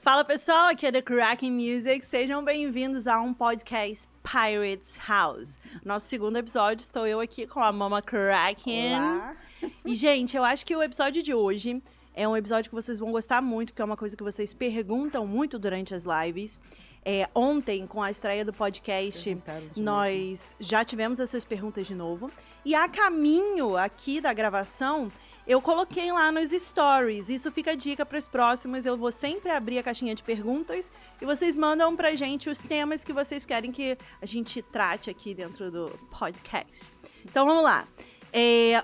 Fala pessoal, aqui é The Kraken Music, sejam bem-vindos a um podcast Pirates House. Nosso segundo episódio, estou eu aqui com a Mama Kraken. Olá. E gente, eu acho que o episódio de hoje é um episódio que vocês vão gostar muito, porque é uma coisa que vocês perguntam muito durante as lives. Ontem, com a estreia do podcast, nós já tivemos essas perguntas de novo. E a caminho aqui da gravação, eu coloquei lá nos stories. Isso fica a dica para os próximos. Eu vou sempre abrir a caixinha de perguntas e vocês mandam pra gente os temas que vocês querem que a gente trate aqui dentro do podcast. Então, vamos lá.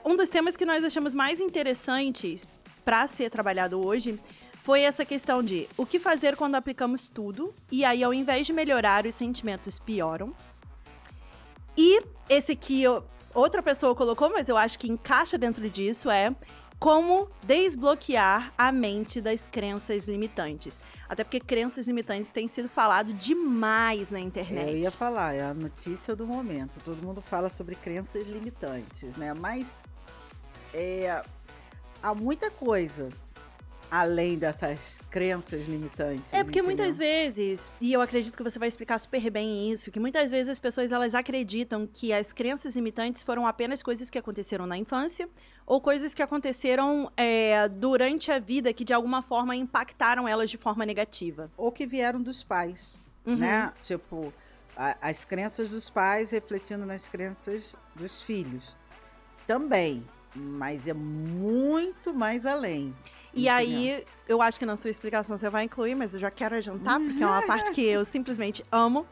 Um dos temas que nós achamos mais interessantes para ser trabalhado hoje foi essa questão de o que fazer quando aplicamos tudo e aí, ao invés de melhorar, os sentimentos pioram. E esse aqui, outra pessoa colocou, mas eu acho que encaixa dentro disso, como desbloquear a mente das crenças limitantes. Até porque crenças limitantes têm sido falado demais na internet. Eu ia falar, é a notícia do momento. Todo mundo fala sobre crenças limitantes, né? Mas há muita coisa além dessas crenças limitantes. Porque entendeu? muitas vezes, e eu acredito que você vai explicar super bem isso, que muitas vezes as pessoas elas acreditam que as crenças limitantes foram apenas coisas que aconteceram na infância ou coisas que aconteceram durante a vida que de alguma forma impactaram elas de forma negativa. Ou que vieram dos pais, né? Tipo, as crenças dos pais refletindo nas crenças dos filhos. Também, mas é muito mais além. E aí, eu acho que na sua explicação você vai incluir, mas eu já quero adiantar, porque é uma parte que eu simplesmente amo.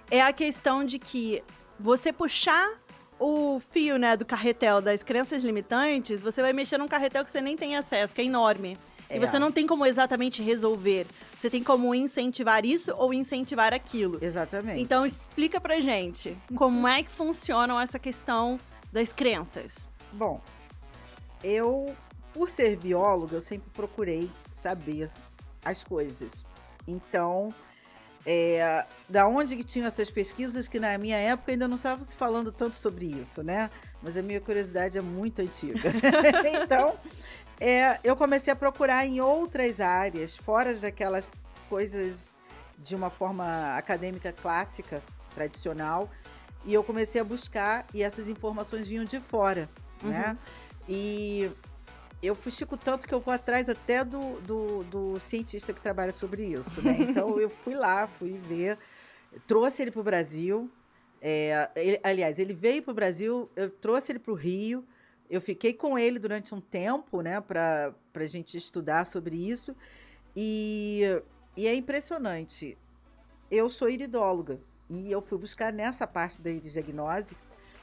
É a questão de que você puxar o fio, né, do carretel das crenças limitantes, você vai mexer num carretel que você nem tem acesso, que é enorme. E você não tem como exatamente resolver. Você tem como incentivar isso ou incentivar aquilo. Exatamente. Então, explica pra gente como é que funciona essa questão das crenças. Bom, por ser bióloga, eu sempre procurei saber as coisas. Então, da onde que tinham essas pesquisas que na minha época ainda não estava se falando tanto sobre isso, né? Mas a minha curiosidade é muito antiga. Então, eu comecei a procurar em outras áreas, fora daquelas coisas de uma forma acadêmica clássica, tradicional, e eu comecei a buscar e essas informações vinham de fora, né? E eu fuxico tanto que eu vou atrás até do cientista que trabalha sobre isso, né? Então, eu fui lá, fui ver, trouxe ele para o Brasil. Ele veio para o Brasil, eu trouxe ele para o Rio, eu fiquei com ele durante um tempo, né? Para a gente estudar sobre isso. E é impressionante. Eu sou iridóloga e eu fui buscar nessa parte da iridiagnose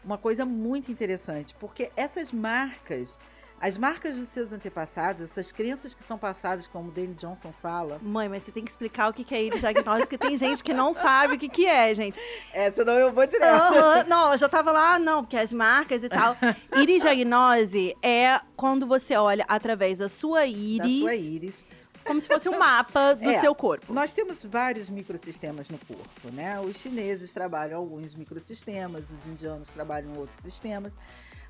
uma coisa muito interessante, porque essas marcas... As marcas dos seus antepassados, essas crenças que são passadas, como o Danny Johnson fala... Mãe, mas você tem que explicar o que é iridiagnose, porque tem gente que não sabe o que é, gente. Senão eu vou direto. Não, eu já tava lá, porque as marcas e tal. Iridiagnose é quando você olha através da sua íris. Como se fosse um mapa do seu corpo. Nós temos vários microsistemas no corpo, né? Os chineses trabalham alguns microsistemas, os indianos trabalham outros sistemas.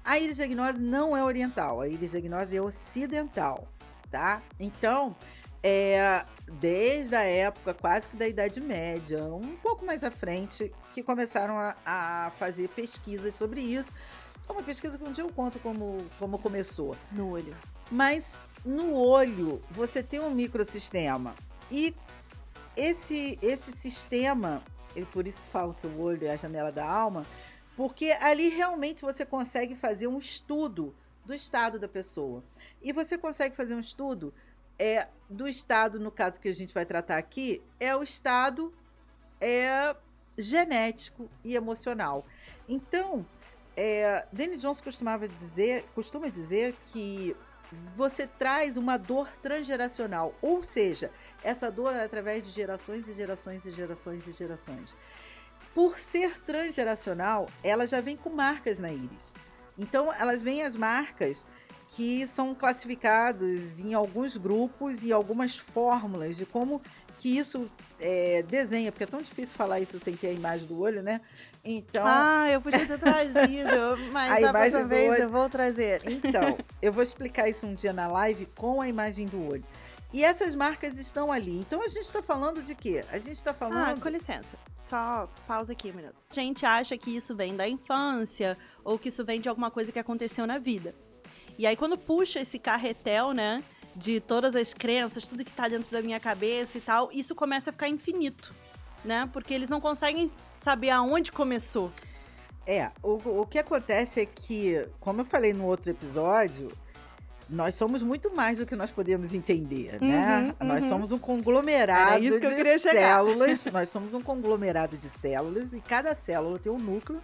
A iridiagnose não é oriental, a iridiagnose é ocidental, tá? Então, desde a época quase que da Idade Média, um pouco mais à frente, que começaram a fazer pesquisas sobre isso. É uma pesquisa que um dia eu conto como começou. No olho. Mas no olho você tem um microsistema e esse sistema, por isso que falo que o olho é a janela da alma, porque ali realmente você consegue fazer um estudo do estado da pessoa. E você consegue fazer um estudo do estado, no caso que a gente vai tratar aqui, o estado genético e emocional. Então, Danny Johnson costuma dizer que você traz uma dor transgeracional, ou seja, essa dor é através de gerações e gerações e gerações e gerações. Por ser transgeracional, ela já vem com marcas na íris. Então, elas vêm as marcas que são classificadas em alguns grupos e algumas fórmulas de como que isso desenha, porque é tão difícil falar isso sem ter a imagem do olho, né? Então, eu podia ter trazido, mas a próxima vez eu vou trazer. Então, eu vou explicar isso um dia na live com a imagem do olho. E essas marcas estão ali. Então, a gente está falando de quê? A gente está falando... com licença. Só pausa aqui um minuto. A gente acha que isso vem da infância ou que isso vem de alguma coisa que aconteceu na vida. E aí, quando puxa esse carretel, né, de todas as crenças, tudo que tá dentro da minha cabeça e tal, isso começa a ficar infinito, né? Porque eles não conseguem saber aonde começou. O que acontece é que, como eu falei no outro episódio, nós somos muito mais do que nós podemos entender, né? Nós somos um conglomerado de células. Nós somos um conglomerado de células e cada célula tem um núcleo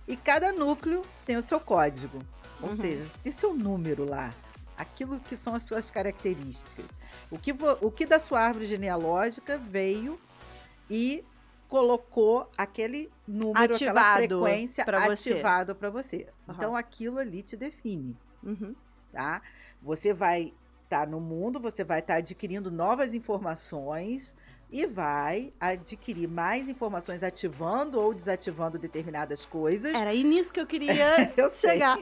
e cada núcleo tem o seu código. Ou seja, tem seu número lá. Aquilo que são as suas características. O que da sua árvore genealógica veio e colocou aquele número, aquela frequência ativado para você. Então, aquilo ali te define. Tá? Você vai estar no mundo, você vai estar adquirindo novas informações e vai adquirir mais informações ativando ou desativando determinadas coisas. Era aí nisso que eu queria chegar.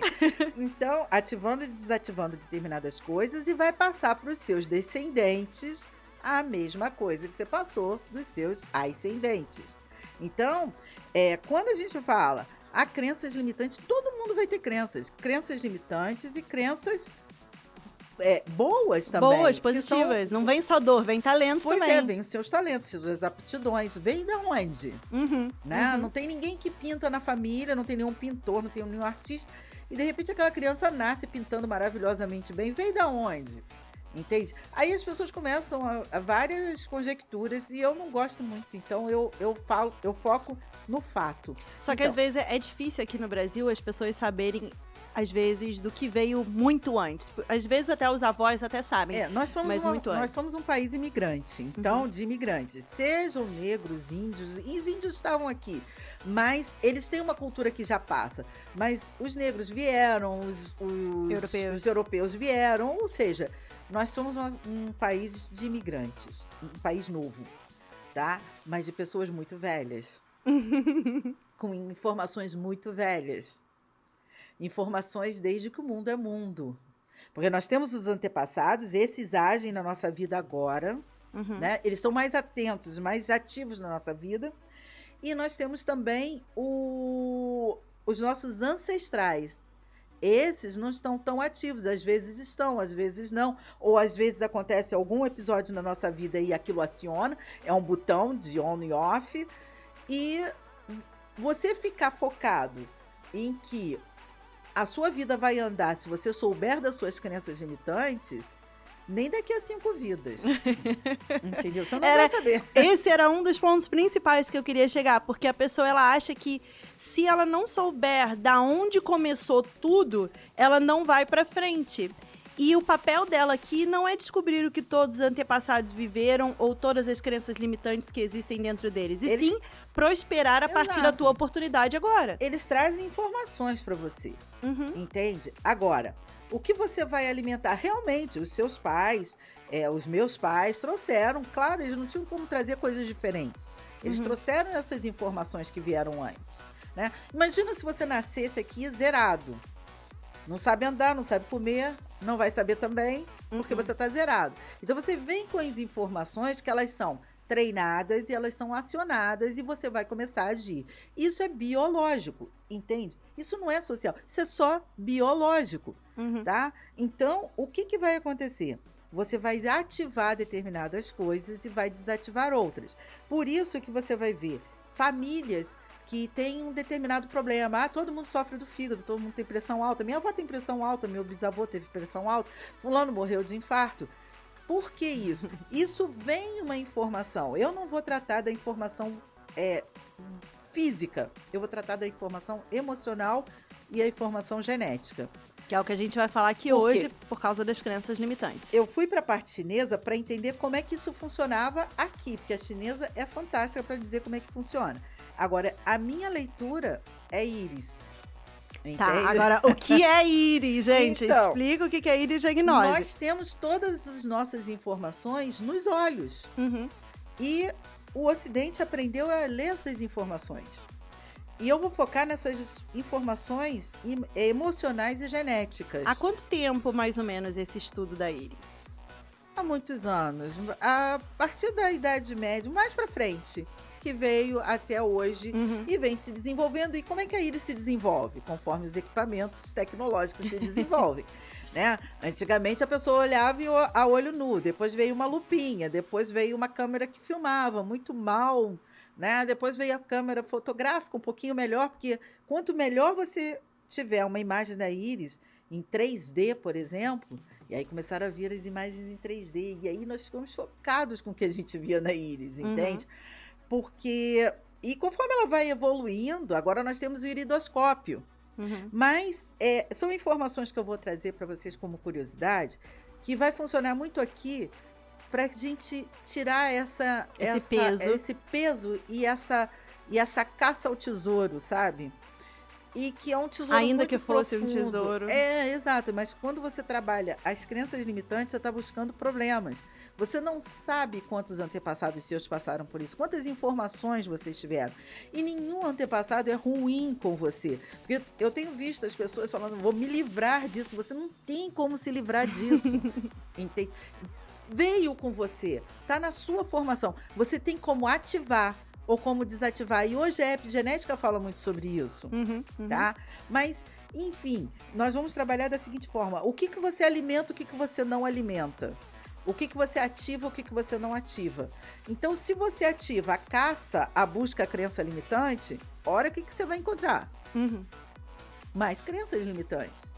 Então, ativando e desativando determinadas coisas e vai passar para os seus descendentes a mesma coisa que você passou dos seus ascendentes. Então, quando a gente fala crenças limitantes, todo mundo vai ter crenças limitantes e crenças boas também. Boas, positivas. Não vem só dor, vem talento também. Pois vem os seus talentos, suas aptidões. Vem de onde? Né? Não tem ninguém que pinta na família, não tem nenhum pintor, não tem nenhum artista. E, de repente, aquela criança nasce pintando maravilhosamente bem. Vem de onde? Entende? Aí as pessoas começam a várias conjecturas e eu não gosto muito. Então, eu foco no fato. Só que, às vezes, é difícil aqui no Brasil as pessoas saberem, às vezes, do que veio muito antes. Às vezes, até os avós até sabem, nós somos muito antes. Nós somos um país imigrante. Então, de imigrantes. Sejam negros, índios. E os índios estavam aqui. Mas eles têm uma cultura que já passa. Mas os negros vieram, os europeus vieram. Ou seja, nós somos um país de imigrantes. Um país novo, tá? Mas de pessoas muito velhas. Com informações muito velhas. Informações desde que o mundo é mundo. Porque nós temos os antepassados, esses agem na nossa vida agora, né? Eles estão mais atentos, mais ativos na nossa vida. E nós temos também os nossos ancestrais. Esses não estão tão ativos, às vezes estão, às vezes não. Ou às vezes acontece algum episódio na nossa vida e aquilo aciona, é um botão de on e off. E você ficar focado em que a sua vida vai andar, se você souber das suas crenças limitantes, nem daqui a 5 vidas. Entendeu? Você não vai saber. Esse era um dos pontos principais que eu queria chegar, porque a pessoa, ela acha que se ela não souber da onde começou tudo, ela não vai pra frente. E o papel dela aqui não é descobrir o que todos os antepassados viveram ou todas as crenças limitantes que existem dentro deles, e sim prosperar a partir da tua oportunidade agora. Eles trazem informações para você, entende? Agora, o que você vai alimentar realmente? Os seus pais, os meus pais trouxeram, claro, eles não tinham como trazer coisas diferentes. Eles trouxeram essas informações que vieram antes, né? Imagina se você nascesse aqui zerado. Não sabe andar, não sabe comer, não vai saber também, porque você está zerado. Então, você vem com as informações que elas são treinadas e elas são acionadas e você vai começar a agir. Isso é biológico, entende? Isso não é social, isso é só biológico, tá? Então, o que vai acontecer? Você vai ativar determinadas coisas e vai desativar outras. Por isso que você vai ver famílias que tem um determinado problema. Todo mundo sofre do fígado, todo mundo tem pressão alta. Minha avó tem pressão alta, meu bisavô teve pressão alta, fulano morreu de infarto. Por que isso? Isso vem uma informação. Eu não vou tratar da informação física, eu vou tratar da informação emocional e a informação genética. Que é o que a gente vai falar aqui hoje por causa das crenças limitantes. Eu fui para a parte chinesa para entender como é que isso funcionava aqui, porque a chinesa é fantástica para dizer como é que funciona. Agora, a minha leitura é íris. Entende? Tá, agora, o que é íris, gente? Então, explica o que é íris diagnose. Nós temos todas as nossas informações nos olhos. E o Ocidente aprendeu a ler essas informações. E eu vou focar nessas informações emocionais e genéticas. Há quanto tempo, mais ou menos, esse estudo da íris? há muitos anos, a partir da Idade Média, mais para frente, que veio até hoje e vem se desenvolvendo. E como é que a íris se desenvolve? Conforme os equipamentos tecnológicos se desenvolvem. Né? Antigamente a pessoa olhava a olho nu, depois veio uma lupinha, depois veio uma câmera que filmava muito mal, né? Depois veio a câmera fotográfica um pouquinho melhor, porque quanto melhor você tiver uma imagem da íris em 3D, por exemplo, e aí começaram a vir as imagens em 3D, e aí nós ficamos chocados com o que a gente via na íris, entende? Porque, e conforme ela vai evoluindo, agora nós temos o iridoscópio. Mas são informações que eu vou trazer para vocês como curiosidade, que vai funcionar muito aqui para a gente tirar esse peso e essa caça ao tesouro, sabe? E que é um tesouro ainda muito que fosse profundo. um tesouro. Exato. Mas quando você trabalha as crenças limitantes, você está buscando problemas. Você não sabe quantos antepassados seus passaram por isso, quantas informações vocês tiveram. E nenhum antepassado é ruim com você. Porque eu tenho visto as pessoas falando, vou me livrar disso. Você não tem como se livrar disso. Entende? Veio com você, está na sua formação. Você tem como ativar ou como desativar. E hoje a epigenética fala muito sobre isso, tá? Mas, enfim, nós vamos trabalhar da seguinte forma. O que você alimenta, o que você não alimenta? O que você ativa, o que você não ativa? Então, se você ativa a caça, a busca, a crença limitante, olha o que você vai encontrar. Mais crenças limitantes.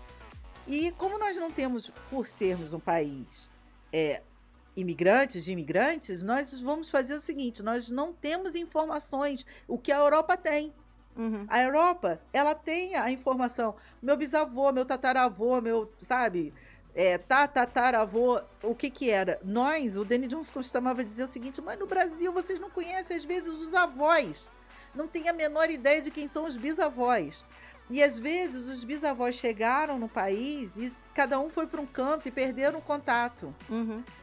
E como nós não temos, por sermos um país imigrantes, nós vamos fazer o seguinte, nós não temos informações, o que a Europa tem. A Europa, ela tem a informação. Meu bisavô, meu tataravô, tataravô, o que era? O Danny Jones costumava dizer o seguinte, mas no Brasil vocês não conhecem, às vezes, os avós. Não tem a menor ideia de quem são os bisavós. E, às vezes, os bisavós chegaram no país e cada um foi para um canto e perderam o contato.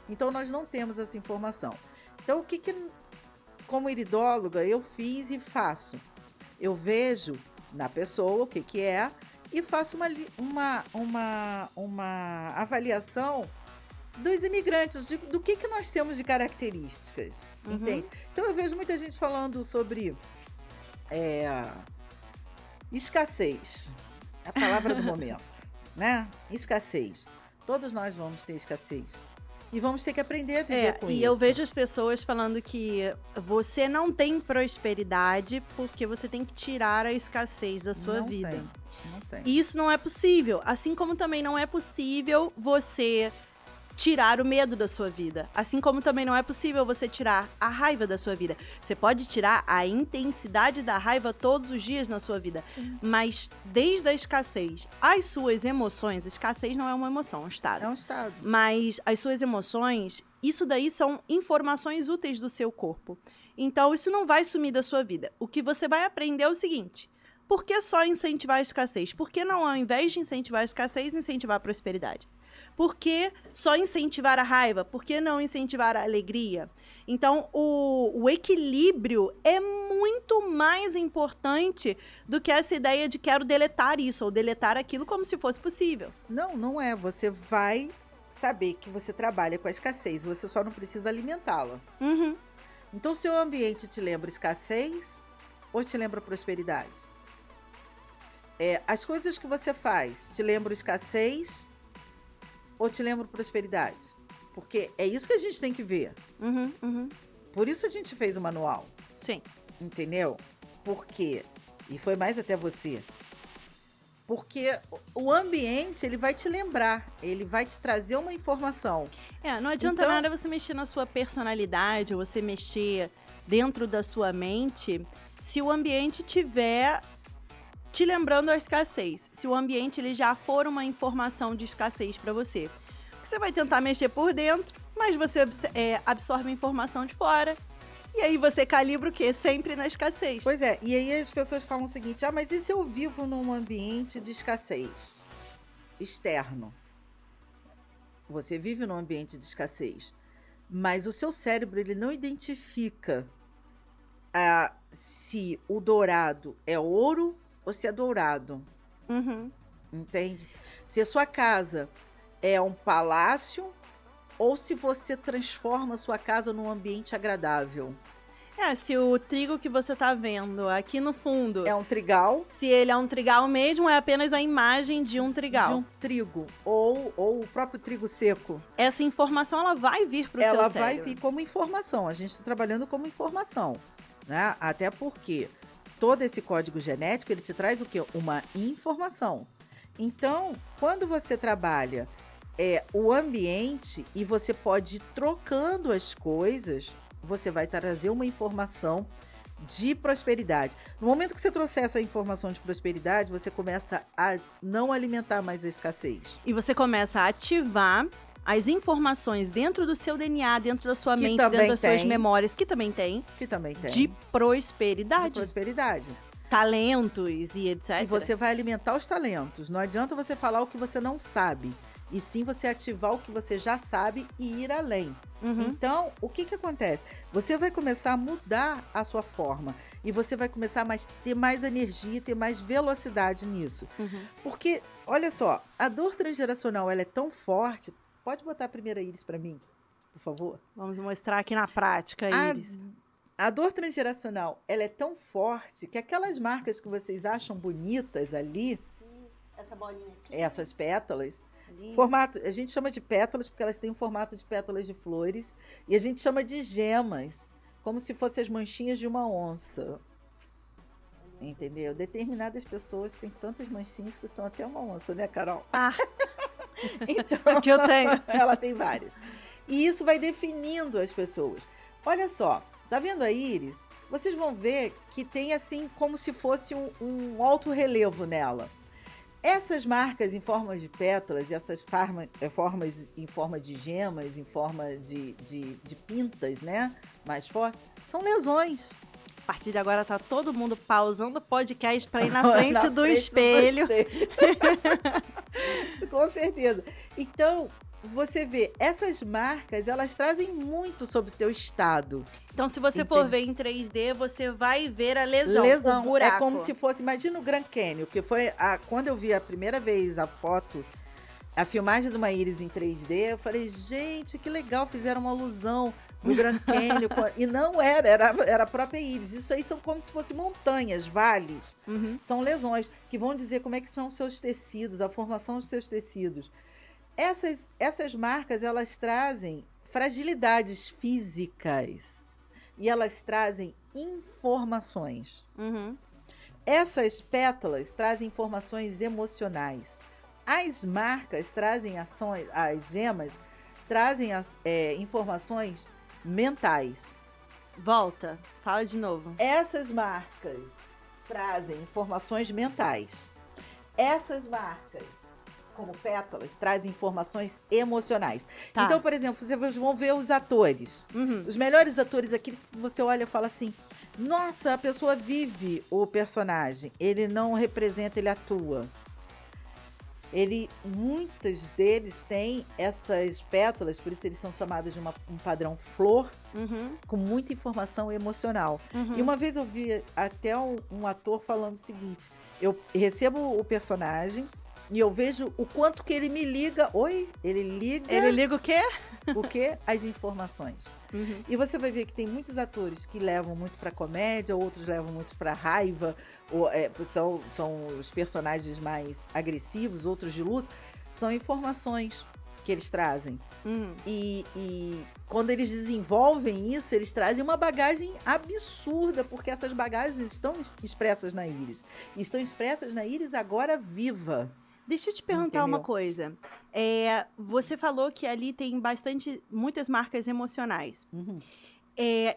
Então, nós não temos essa informação. Então, o que como iridóloga, eu fiz e faço? Eu vejo na pessoa o que é e faço uma avaliação dos imigrantes, do que nós temos de características, entende? Então, eu vejo muita gente falando sobre escassez, a palavra do momento, né? Escassez. Todos nós vamos ter escassez. E vamos ter que aprender a viver com isso. E eu vejo as pessoas falando que você não tem prosperidade porque você tem que tirar a escassez da sua vida. Não tem. E isso não é possível. Assim como também não é possível você tirar o medo da sua vida. Assim como também não é possível você tirar a raiva da sua vida. Você pode tirar a intensidade da raiva todos os dias na sua vida. Mas desde a escassez, as suas emoções, escassez não é uma emoção, é um estado. É um estado. Mas as suas emoções, isso daí são informações úteis do seu corpo. Então isso não vai sumir da sua vida. O que você vai aprender é o seguinte: por que só incentivar a escassez? Por que não, ao invés de incentivar a escassez, incentivar a prosperidade? Por que só incentivar a raiva? Por que não incentivar a alegria? Então, o equilíbrio é muito mais importante do que essa ideia de quero deletar isso ou deletar aquilo como se fosse possível. Não é. Você vai saber que você trabalha com a escassez, você só não precisa alimentá-la. Então, seu ambiente te lembra escassez ou te lembra prosperidade? As coisas que você faz te lembram escassez ou te lembro prosperidade? Porque é isso que a gente tem que ver. Por isso a gente fez o manual. Sim. Entendeu? Por quê? E foi mais até você. Porque o ambiente, ele vai te lembrar. Ele vai te trazer uma informação. Não adianta nada você mexer na sua personalidade, ou você mexer dentro da sua mente, se o ambiente tiver te lembrando a escassez, se o ambiente ele já for uma informação de escassez para você. Você vai tentar mexer por dentro, mas você absorve a informação de fora. E aí você calibra o quê? Sempre na escassez. Pois é, e aí as pessoas falam o seguinte, mas e se eu vivo num ambiente de escassez externo? Você vive num ambiente de escassez, mas o seu cérebro ele não identifica se o dourado é ouro ou se é dourado. Uhum. Entende? Se a sua casa é um palácio ou se você transforma a sua casa num ambiente agradável. Se o trigo que você tá vendo aqui no fundo... É um trigal. Se ele é um trigal mesmo, é apenas a imagem de um trigal. De um trigo, ou o próprio trigo seco. Essa informação, ela vai vir pro seu cérebro. Ela vai vir como informação. A gente está trabalhando como informação, né? Até porque todo esse código genético, ele te traz o quê? Uma informação. Então, quando você trabalha o ambiente e você pode ir trocando as coisas, você vai trazer uma informação de prosperidade. No momento que você trouxer essa informação de prosperidade, você começa a não alimentar mais a escassez. E você começa a ativar as informações dentro do seu DNA, dentro da sua mente, dentro das suas memórias, que também tem. De prosperidade. De prosperidade. Talentos e etc. E você vai alimentar os talentos. Não adianta você falar o que você não sabe. E sim você ativar o que você já sabe e ir além. Então, o que acontece? Você vai começar a mudar a sua forma. E você vai começar a ter mais energia, ter mais velocidade nisso. Porque, olha só, a dor transgeracional ela é tão forte. Pode botar a primeira íris para mim, por favor? Vamos mostrar aqui na prática, íris. A dor transgeracional ela é tão forte que aquelas marcas que vocês acham bonitas ali... Essa bolinha aqui. Essas pétalas... Formato, a gente chama de pétalas porque elas têm o formato de pétalas de flores e a gente chama de gemas, como se fossem as manchinhas de uma onça. Entendeu? Determinadas pessoas têm tantas manchinhas que são até uma onça, né, Carol? Então, que eu tenho. Ela tem várias. E isso vai definindo as pessoas. Olha só, tá vendo a íris? Vocês vão ver que tem assim como se fosse um alto relevo nela. Essas marcas em forma de pétalas, essas formas em forma de gemas, em forma de pintas, né? Mais fortes, são lesões. A partir de agora tá todo mundo pausando o podcast para ir na frente do espelho. Com certeza. Então, você vê, essas marcas, elas trazem muito sobre o teu estado. Então, se você for ver em 3D, você vai ver a lesão, o buraco. É como se fosse, imagina o Grand Canyon, que foi quando eu vi a primeira vez a foto, a filmagem de uma íris em 3D, eu falei, gente, que legal, fizeram uma alusão no Grand Canyon. E não era a própria íris. Isso aí são como se fossem montanhas, vales. São lesões que vão dizer como é que são os seus tecidos, a formação dos seus tecidos. Essas marcas, elas trazem fragilidades físicas e elas trazem informações. Essas pétalas trazem informações emocionais. As marcas trazem ações, as gemas trazem as informações mentais. Volta, fala de novo. Essas marcas trazem informações mentais. Essas marcas, como pétalas, trazem informações emocionais. Tá. Então, por exemplo, vocês vão ver os atores. Os melhores atores aqui, você olha e fala assim, nossa, a pessoa vive o personagem. Ele não representa, ele atua. Muitos deles têm essas pétalas, por isso eles são chamados de um padrão flor, com muita informação emocional. E uma vez eu vi até um ator falando o seguinte, eu recebo o personagem e eu vejo o quanto que ele me liga. Ele liga o quê? O quê? As informações. E você vai ver que tem muitos atores que levam muito para comédia, outros levam muito para raiva, são os personagens mais agressivos, outros de luta. São informações que eles trazem. E quando eles desenvolvem isso, eles trazem uma bagagem absurda, porque essas bagagens estão expressas na íris. E estão expressas na íris agora viva. Deixa eu te perguntar uma coisa. Você falou que ali tem muitas marcas emocionais.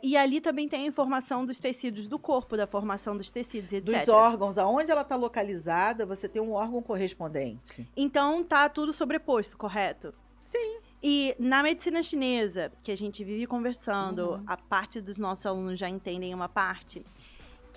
E ali também tem a informação dos tecidos do corpo, da formação dos tecidos, etc. Dos órgãos, aonde ela está localizada, você tem um órgão correspondente. Então, tá tudo sobreposto, correto? Sim. E na medicina chinesa, que a gente vive conversando, a parte dos nossos alunos já entendem uma parte,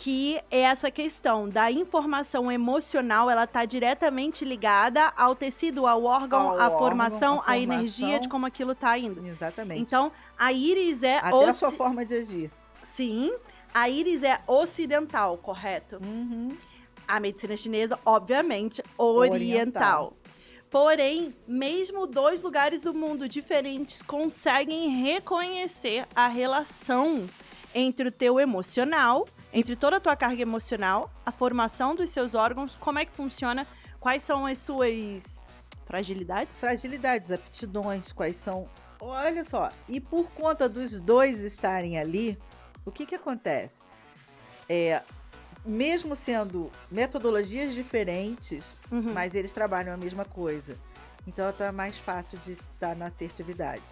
que é essa questão da informação emocional, ela está diretamente ligada ao tecido, ao órgão, à formação, à energia de como aquilo está indo. Exatamente. Então, a íris é... Até a sua forma de agir. Sim, a íris é ocidental, correto? A medicina chinesa, obviamente, oriental. Porém, mesmo 2 lugares do mundo diferentes conseguem reconhecer a relação entre o teu emocional, entre toda a tua carga emocional, a formação dos seus órgãos, como é que funciona, quais são as suas fragilidades? Fragilidades, aptidões, quais são... Olha só, e por conta dos 2 estarem ali, o que acontece? Mesmo sendo metodologias diferentes, mas eles trabalham a mesma coisa. Então, tá mais fácil de estar na assertividade.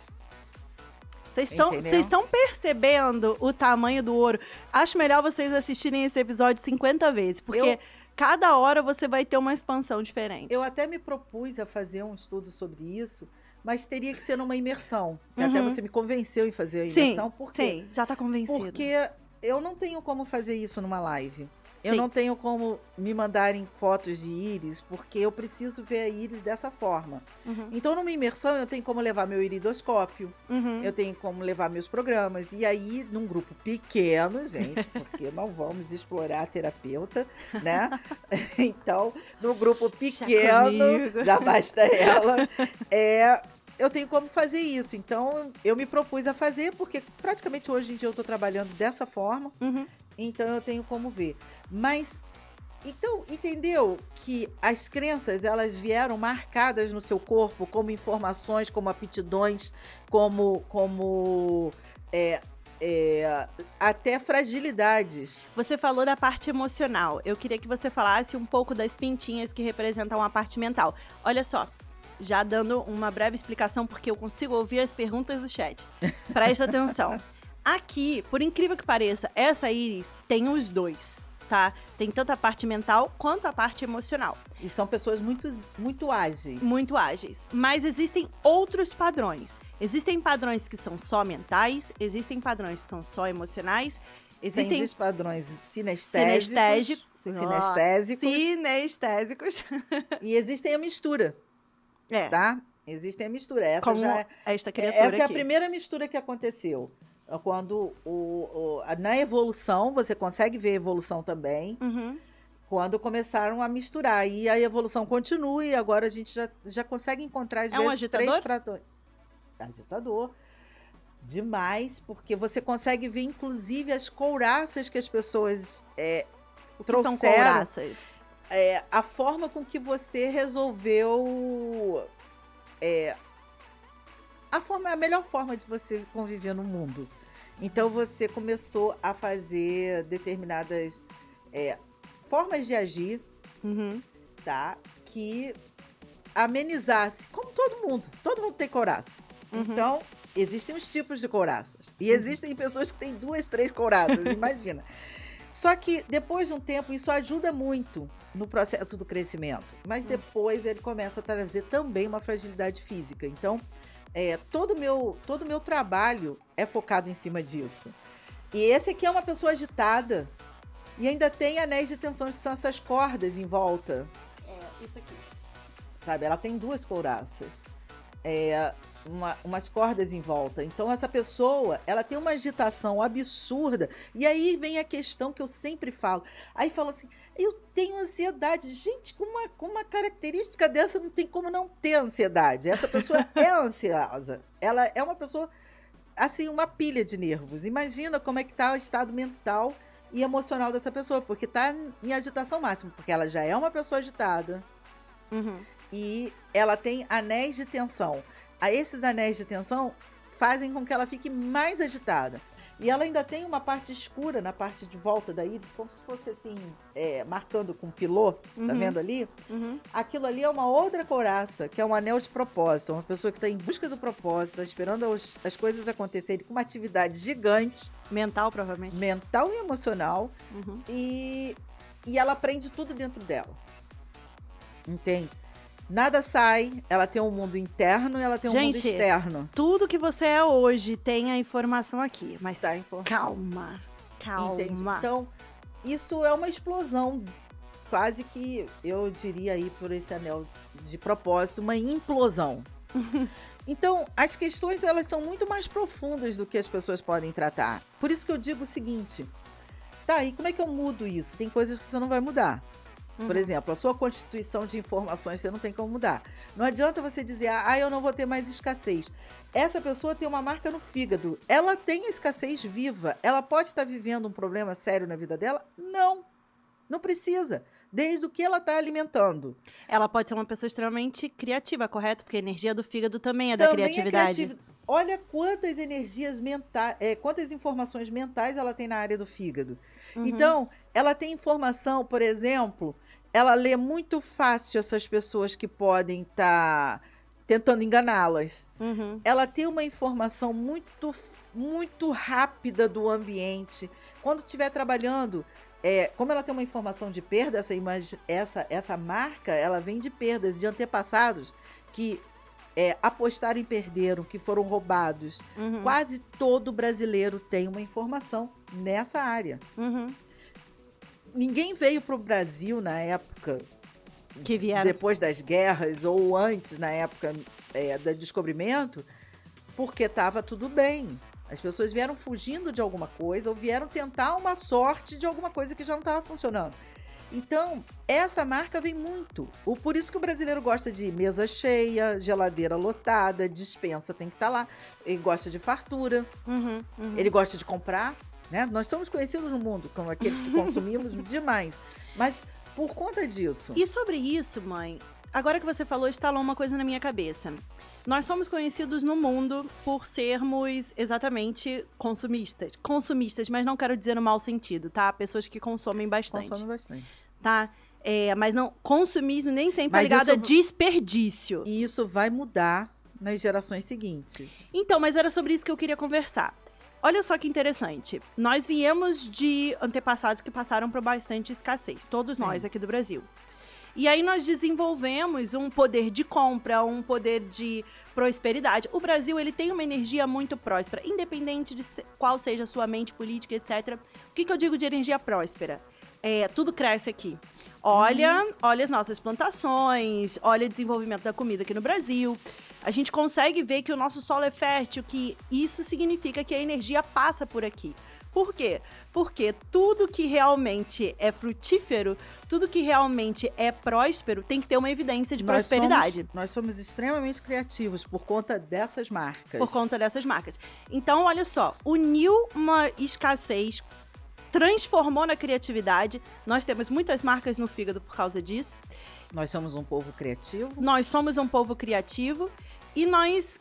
Vocês estão percebendo o tamanho do ouro? Acho melhor vocês assistirem esse episódio 50 vezes, porque cada hora você vai ter uma expansão diferente. Eu até me propus a fazer um estudo sobre isso, mas teria que ser numa imersão. Até você me convenceu em fazer a imersão. Sim, já tá convencido. Porque eu não tenho como fazer isso numa live. Eu não tenho como me mandarem fotos de íris, porque eu preciso ver a íris dessa forma. Então, numa imersão, eu tenho como levar meu iridoscópio, eu tenho como levar meus programas. E aí, num grupo pequeno, gente, porque não vamos explorar a terapeuta, né? Então, num grupo pequeno, já basta ela, eu tenho como fazer isso. Então, eu me propus a fazer, porque praticamente hoje em dia eu estou trabalhando dessa forma. Então, eu tenho como ver. Mas, então, entendeu que as crenças, elas vieram marcadas no seu corpo como informações, como aptidões, como até fragilidades. Você falou da parte emocional. Eu queria que você falasse um pouco das pintinhas que representam a parte mental. Olha só, já dando uma breve explicação, porque eu consigo ouvir as perguntas do chat. Presta atenção. Aqui, por incrível que pareça, essa íris tem os 2, tá? Tem tanto a parte mental quanto a parte emocional. E são pessoas muito ágeis. Muito ágeis. Mas existem outros padrões. Existem padrões que são só mentais, existem padrões que são só emocionais. Existem padrões sinestésicos. E existem a mistura. Tá? Existem a mistura. Essa é a primeira mistura que aconteceu. Quando na evolução, você consegue ver a evolução também, quando começaram a misturar. E a evolução continua e agora a gente já consegue encontrar, às vezes, agitador? 3 padrões. Agitador. Demais, porque você consegue ver, inclusive, as couraças que as pessoas trouxeram. São couraças? A forma com que você resolveu... a melhor forma de você conviver no mundo. Então, você começou a fazer determinadas formas de agir, tá? Que amenizasse, como todo mundo tem couraça. Então, existem os tipos de couraças. E existem pessoas que têm 2, 3 couraças, imagina. Só que, depois de um tempo, isso ajuda muito no processo do crescimento. Mas depois ele começa a trazer também uma fragilidade física. Então, todo o meu trabalho é focado em cima disso. E esse aqui é uma pessoa agitada. E ainda tem anéis de tensão, que são essas cordas em volta. Isso aqui. Sabe, ela tem 2 couraças. Umas cordas em volta. Então, essa pessoa, ela tem uma agitação absurda. E aí vem a questão que eu sempre falo. Aí fala assim, eu tenho ansiedade. Gente, com uma característica dessa, não tem como não ter ansiedade. Essa pessoa é ansiosa. Ela é uma pessoa, assim, uma pilha de nervos. Imagina como é que está o estado mental e emocional dessa pessoa. Porque está em agitação máxima. Porque ela já é uma pessoa agitada. E ela tem anéis de tensão. Esses anéis de tensão fazem com que ela fique mais agitada. E ela ainda tem uma parte escura na parte de volta da íris, como se fosse assim, marcando com pilô, tá vendo ali? Aquilo ali é uma outra couraça, que é um anel de propósito. Uma pessoa que está em busca do propósito, está esperando as coisas acontecerem com uma atividade gigante. Mental, provavelmente. Mental e emocional. E ela aprende tudo dentro dela. Entende? Nada sai, ela tem um mundo interno e ela tem um mundo externo. Tudo que você é hoje tem a informação aqui, mas calma. Entende? Então, isso é uma explosão, quase que, eu diria aí por esse anel de propósito, uma implosão. Então, as questões, elas são muito mais profundas do que as pessoas podem tratar. Por isso que eu digo o seguinte, tá, e como é que eu mudo isso? Tem coisas que você não vai mudar. Por exemplo, a sua constituição de informações você não tem como mudar. Não adianta você dizer, eu não vou ter mais escassez. Essa pessoa tem uma marca no fígado. Ela tem a escassez viva. Ela pode estar vivendo um problema sério na vida dela? Não. Não precisa. Desde o que ela está alimentando. Ela pode ser uma pessoa extremamente criativa, correto? Porque a energia do fígado também é da criatividade. Olha quantas energias mentais, quantas informações mentais ela tem na área do fígado. Então, ela tem informação, por exemplo, ela lê muito fácil essas pessoas que podem estar tentando enganá-las. Ela tem uma informação muito, muito rápida do ambiente. Quando estiver trabalhando, como ela tem uma informação de perda, essa marca, ela vem de perdas de antepassados que apostaram e perderam, que foram roubados. Quase todo brasileiro tem uma informação nessa área. Ninguém veio para o Brasil na época que vieram depois das guerras ou antes, na época do descobrimento, porque estava tudo bem. As pessoas vieram fugindo de alguma coisa ou vieram tentar uma sorte de alguma coisa que já não estava funcionando. Então, essa marca vem muito. Por isso que o brasileiro gosta de mesa cheia, geladeira lotada, despensa tem que estar lá. Ele gosta de fartura, ele gosta de comprar. Né? Nós estamos conhecidos no mundo como aqueles que consumimos demais. Mas por conta disso... E sobre isso, mãe, agora que você falou, instalou uma coisa na minha cabeça. Nós somos conhecidos no mundo por sermos exatamente consumistas. Consumistas, mas não quero dizer no mau sentido, tá? Pessoas que consomem bastante. Consomem bastante. Tá? Mas não, consumismo nem sempre é ligado a desperdício. E isso vai mudar nas gerações seguintes. Então, mas era sobre isso que eu queria conversar. Olha só que interessante. Nós viemos de antepassados que passaram por bastante escassez. Todos nós aqui do Brasil. E aí nós desenvolvemos um poder de compra, um poder de prosperidade. O Brasil, ele tem uma energia muito próspera, independente de qual seja a sua mente política, etc. O que eu digo de energia próspera? Tudo cresce aqui. Olha as nossas plantações, olha o desenvolvimento da comida aqui no Brasil. A gente consegue ver que o nosso solo é fértil, que isso significa que a energia passa por aqui. Por quê? Porque tudo que realmente é frutífero, tudo que realmente é próspero, tem que ter uma evidência de prosperidade. Nós somos extremamente criativos por conta dessas marcas. Por conta dessas marcas. Então, olha só, uniu uma escassez, transformou na criatividade. Nós temos muitas marcas no fígado por causa disso. Nós somos um povo criativo. Nós somos um povo criativo e nós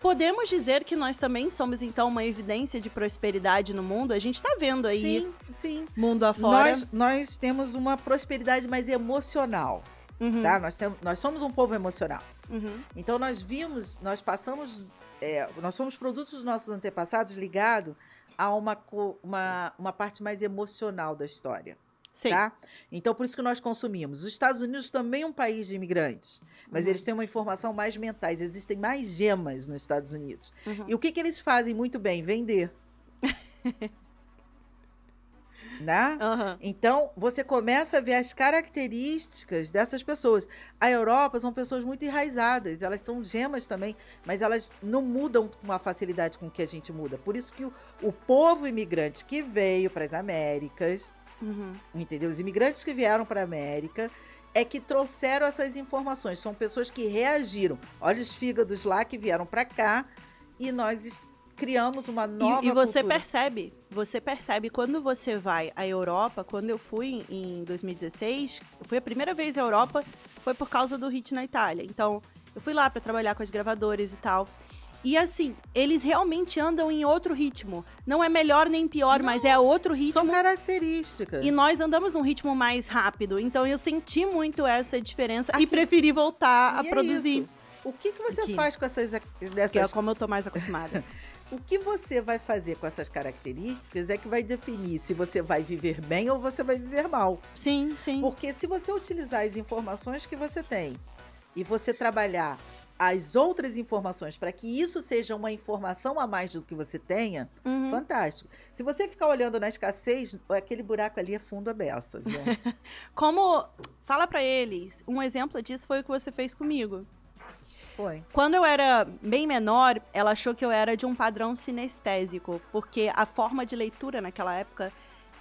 podemos dizer que nós também somos, então, uma evidência de prosperidade no mundo. A gente está vendo aí, sim. Mundo afora. Nós temos uma prosperidade mais emocional, tá? Nós somos um povo emocional. Então, nós somos produtos dos nossos antepassados ligados a uma parte mais emocional da história. Sim. Tá? Então, por isso que nós consumimos. Os Estados Unidos também é um país de imigrantes, mas eles têm uma informação mais mentais. Existem mais gemas nos Estados Unidos. E o que eles fazem muito bem? Vender. Né? Então, você começa a ver as características dessas pessoas. A Europa são pessoas muito enraizadas, elas são gemas também, mas elas não mudam com a facilidade com que a gente muda. Por isso que o povo imigrante que veio para as Américas, entendeu? Os imigrantes que vieram para a América é que trouxeram essas informações. São pessoas que reagiram. Olha os fígados lá que vieram para cá e nós criamos uma nova cultura. E você percebe quando você vai à Europa. Quando eu fui em 2016, eu fui a primeira vez à Europa, foi por causa do hit na Itália. Então, eu fui lá para trabalhar com as gravadoras e tal. E assim, eles realmente andam em outro ritmo. Não é melhor nem pior, mas é outro ritmo. São características. E nós andamos num ritmo mais rápido. Então eu senti muito essa diferença e preferi voltar a produzir. Isso. O que você faz com dessas... Que é como eu tô mais acostumada. O que você vai fazer com essas características é que vai definir se você vai viver bem ou você vai viver mal. Sim, sim. Porque se você utilizar as informações que você tem e você trabalhar as outras informações para que isso seja uma informação a mais do que você tenha, fantástico. Se você ficar olhando na escassez, aquele buraco ali é fundo a beça, viu? Fala para eles, um exemplo disso foi o que você fez comigo. Foi. Quando eu era bem menor, ela achou que eu era de um padrão sinestésico, porque a forma de leitura naquela época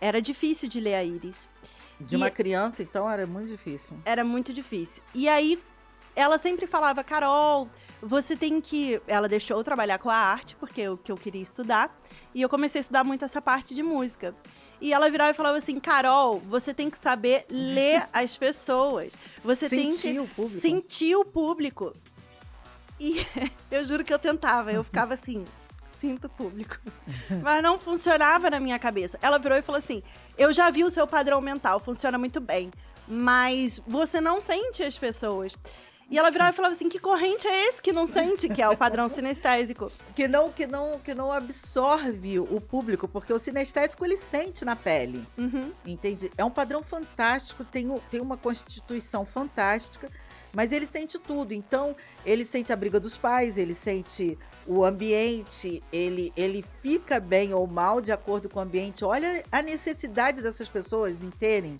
era difícil de ler a íris. De uma criança, então, era muito difícil. Era muito difícil. E aí, ela sempre falava, Carol, você tem que... Ela deixou eu trabalhar com a arte, porque é o que eu queria estudar. E eu comecei a estudar muito essa parte de música. E ela virava e falava assim, Carol, você tem que saber ler as pessoas. Você tem que sentir o público. E eu juro que eu tentava. Eu ficava assim, sinto o público. Mas não funcionava na minha cabeça. Ela virou e falou assim, eu já vi o seu padrão mental, funciona muito bem. Mas você não sente as pessoas. E ela virava e falava assim, que corrente é esse que não sente, que é o padrão sinestésico? Que não absorve o público, porque o sinestésico, ele sente na pele. Entende? É um padrão fantástico, tem uma constituição fantástica, mas ele sente tudo. Então, ele sente a briga dos pais, ele sente o ambiente, ele fica bem ou mal de acordo com o ambiente. Olha a necessidade dessas pessoas em terem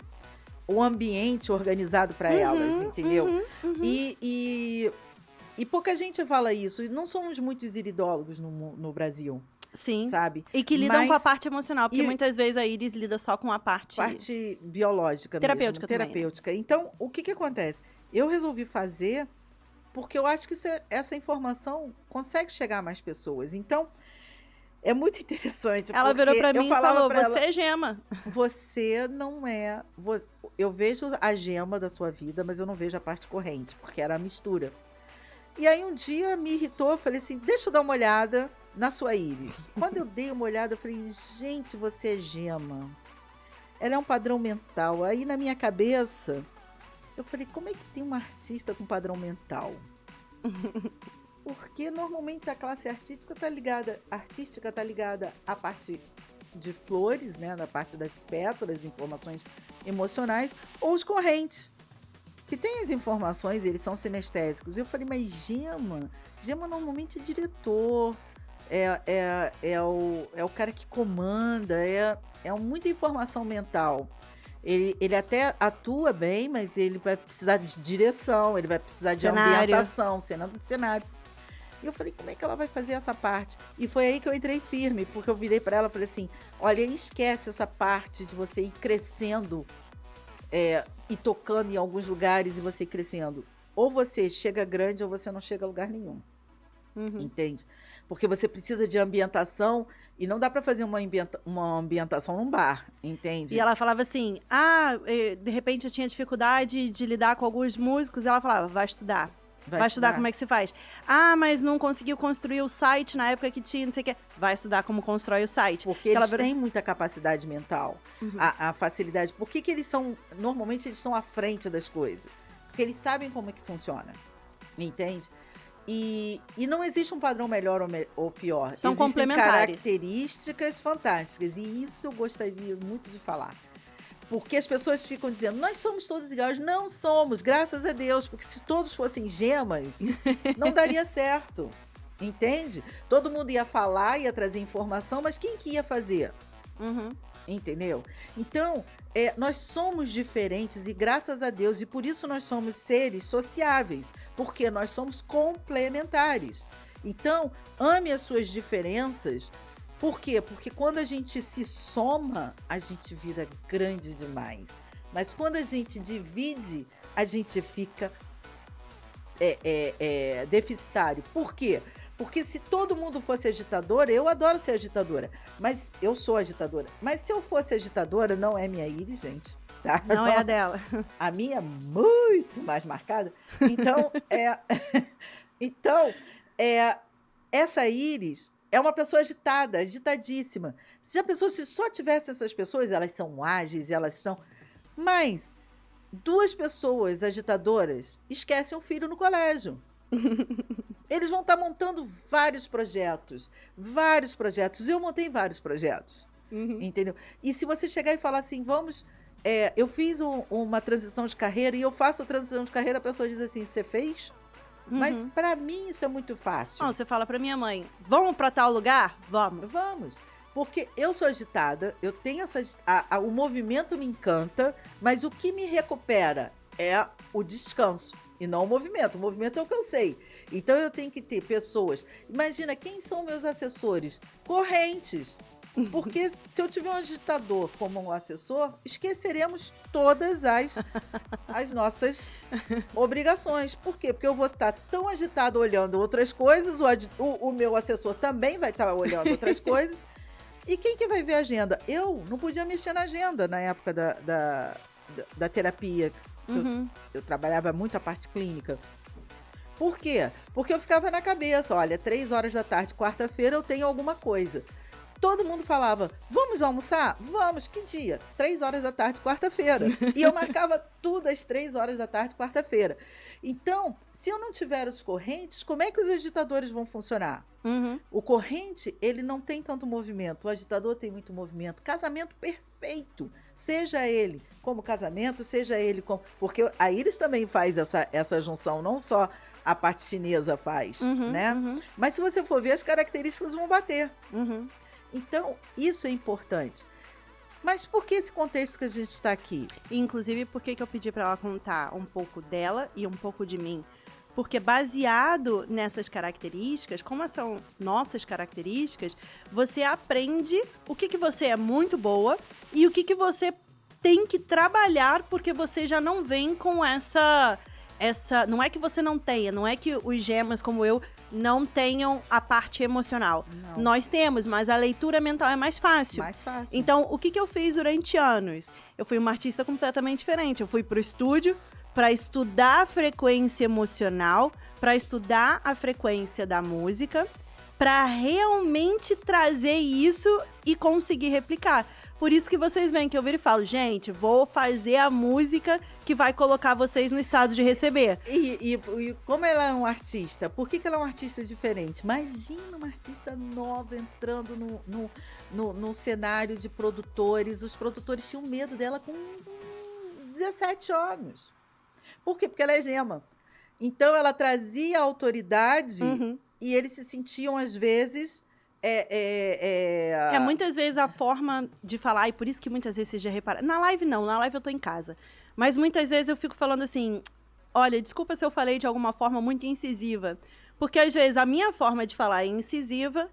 o ambiente organizado para elas, entendeu? E pouca gente fala isso. E não somos muitos iridólogos no Brasil. Sim. Sabe? E que lidam com a parte emocional, porque muitas vezes a Iris lida só com a parte biológica terapêutica mesmo, terapêutica. Então, o que acontece? Eu resolvi fazer porque eu acho que essa informação consegue chegar a mais pessoas. Então, é muito interessante. Ela virou pra mim e falou, você é gema. Você não é... Eu vejo a gema da sua vida, mas eu não vejo a parte corrente, porque era a mistura. E aí um dia me irritou, eu falei assim, deixa eu dar uma olhada na sua íris. Quando eu dei uma olhada, eu falei, gente, você é gema. Ela é um padrão mental. Aí na minha cabeça, eu falei, como é que tem uma artista com padrão mental? Porque normalmente a classe artística tá ligada à parte de flores, né, na parte das pétalas, informações emocionais, ou os correntes, que tem as informações, eles são sinestésicos. Eu falei, mas gema normalmente é diretor, é o cara que comanda, é muita informação mental. Ele até atua bem, mas ele vai precisar de direção, ele vai precisar de ambientação, cenário. E eu falei, como é que ela vai fazer essa parte? E foi aí que eu entrei firme, porque eu virei para ela e falei assim, olha, esquece essa parte de você ir crescendo e tocando em alguns lugares e você ir crescendo. Ou você chega grande ou você não chega a lugar nenhum. Entende? Porque você precisa de ambientação e não dá para fazer uma ambientação num bar, entende? E ela falava assim, de repente eu tinha dificuldade de lidar com alguns músicos, ela falava, vai estudar. Vai estudar como é que se faz. Mas não conseguiu construir o site na época que tinha, não sei o quê. Vai estudar como constrói o site. Porque eles têm muita capacidade mental, a facilidade. Por que eles são... Normalmente eles estão à frente das coisas. Porque eles sabem como é que funciona. Entende? E não existe um padrão melhor ou pior. São complementares. Características fantásticas. E isso eu gostaria muito de falar. Porque as pessoas ficam dizendo, nós somos todos iguais. Não somos, graças a Deus. Porque se todos fossem gemas, não daria certo. Entende? Todo mundo ia falar, ia trazer informação, mas quem que ia fazer? Entendeu? Então, nós somos diferentes e graças a Deus, e por isso nós somos seres sociáveis, porque nós somos complementares. Então, ame as suas diferenças. Por quê? Porque quando a gente se soma, a gente vira grande demais. Mas quando a gente divide, a gente fica deficitário. Por quê? Porque se todo mundo fosse agitadora, eu adoro ser agitadora, mas eu sou agitadora. Mas se eu fosse agitadora, não é minha íris, gente. Tá? Não é a dela. A minha é muito mais marcada. Então, essa íris é uma pessoa agitada, agitadíssima. Se a pessoa só tivesse essas pessoas, elas são ágeis, elas são... Mas 2 pessoas agitadoras esquecem um filho no colégio. Eles vão estar montando vários projetos. Eu montei vários projetos. Entendeu? E se você chegar e falar assim, eu fiz uma transição de carreira e eu faço a transição de carreira, a pessoa diz assim, você fez? Mas para mim isso é muito fácil. Não, você fala para minha mãe, vamos para tal lugar? Vamos. Porque eu sou agitada, eu tenho o movimento me encanta, mas o que me recupera é o descanso e não o movimento. O movimento é o que eu sei. Então eu tenho que ter pessoas. Imagina, quem são meus assessores? Correntes. Porque se eu tiver um agitador como um assessor, esqueceremos todas as nossas obrigações. Por quê? Porque eu vou estar tão agitado olhando outras coisas, o meu assessor também vai estar olhando outras coisas. E quem que vai ver a agenda? Eu não podia mexer na agenda na época da terapia. Eu trabalhava muito a parte clínica. Por quê? Porque eu ficava na cabeça, olha, 3 horas da tarde, quarta-feira, eu tenho alguma coisa. Todo mundo falava, vamos almoçar? Vamos, que dia? 3 horas da tarde, quarta-feira. E eu marcava tudo às 3 horas da tarde, quarta-feira. Então, se eu não tiver os correntes, como é que os agitadores vão funcionar? O corrente, ele não tem tanto movimento. O agitador tem muito movimento. Casamento perfeito. Seja ele como casamento, seja ele como... Porque a Iris também faz essa junção, não só a parte chinesa faz, né? Mas se você for ver, as características vão bater. Então, isso é importante. Mas por que esse contexto que a gente está aqui? Inclusive, por que eu pedi para ela contar um pouco dela e um pouco de mim? Porque baseado nessas características, como são nossas características, você aprende o que você é muito boa e o que você tem que trabalhar, porque você já não vem com essa... Não é que você não tenha, não é que os gemas como eu não tenham a parte emocional. Não. Nós temos, mas a leitura mental é mais fácil. Mais fácil. Então, o que eu fiz durante anos? Eu fui uma artista completamente diferente. Eu fui pro estúdio para estudar a frequência emocional, para estudar a frequência da música, para realmente trazer isso e conseguir replicar. Por isso que vocês veem que eu viro e falo, gente, vou fazer a música que vai colocar vocês no estado de receber. E como ela é uma artista, por que ela é uma artista diferente? Imagina uma artista nova entrando no cenário de produtores. Os produtores tinham medo dela com 17 anos. Por quê? Porque ela é gema. Então, ela trazia autoridade e eles se sentiam, às vezes... muitas vezes a forma de falar, e por isso que muitas vezes você já repara. Na live não, na live eu tô em casa. Mas muitas vezes eu fico falando assim, olha, desculpa se eu falei de alguma forma muito incisiva. Porque às vezes a minha forma de falar é incisiva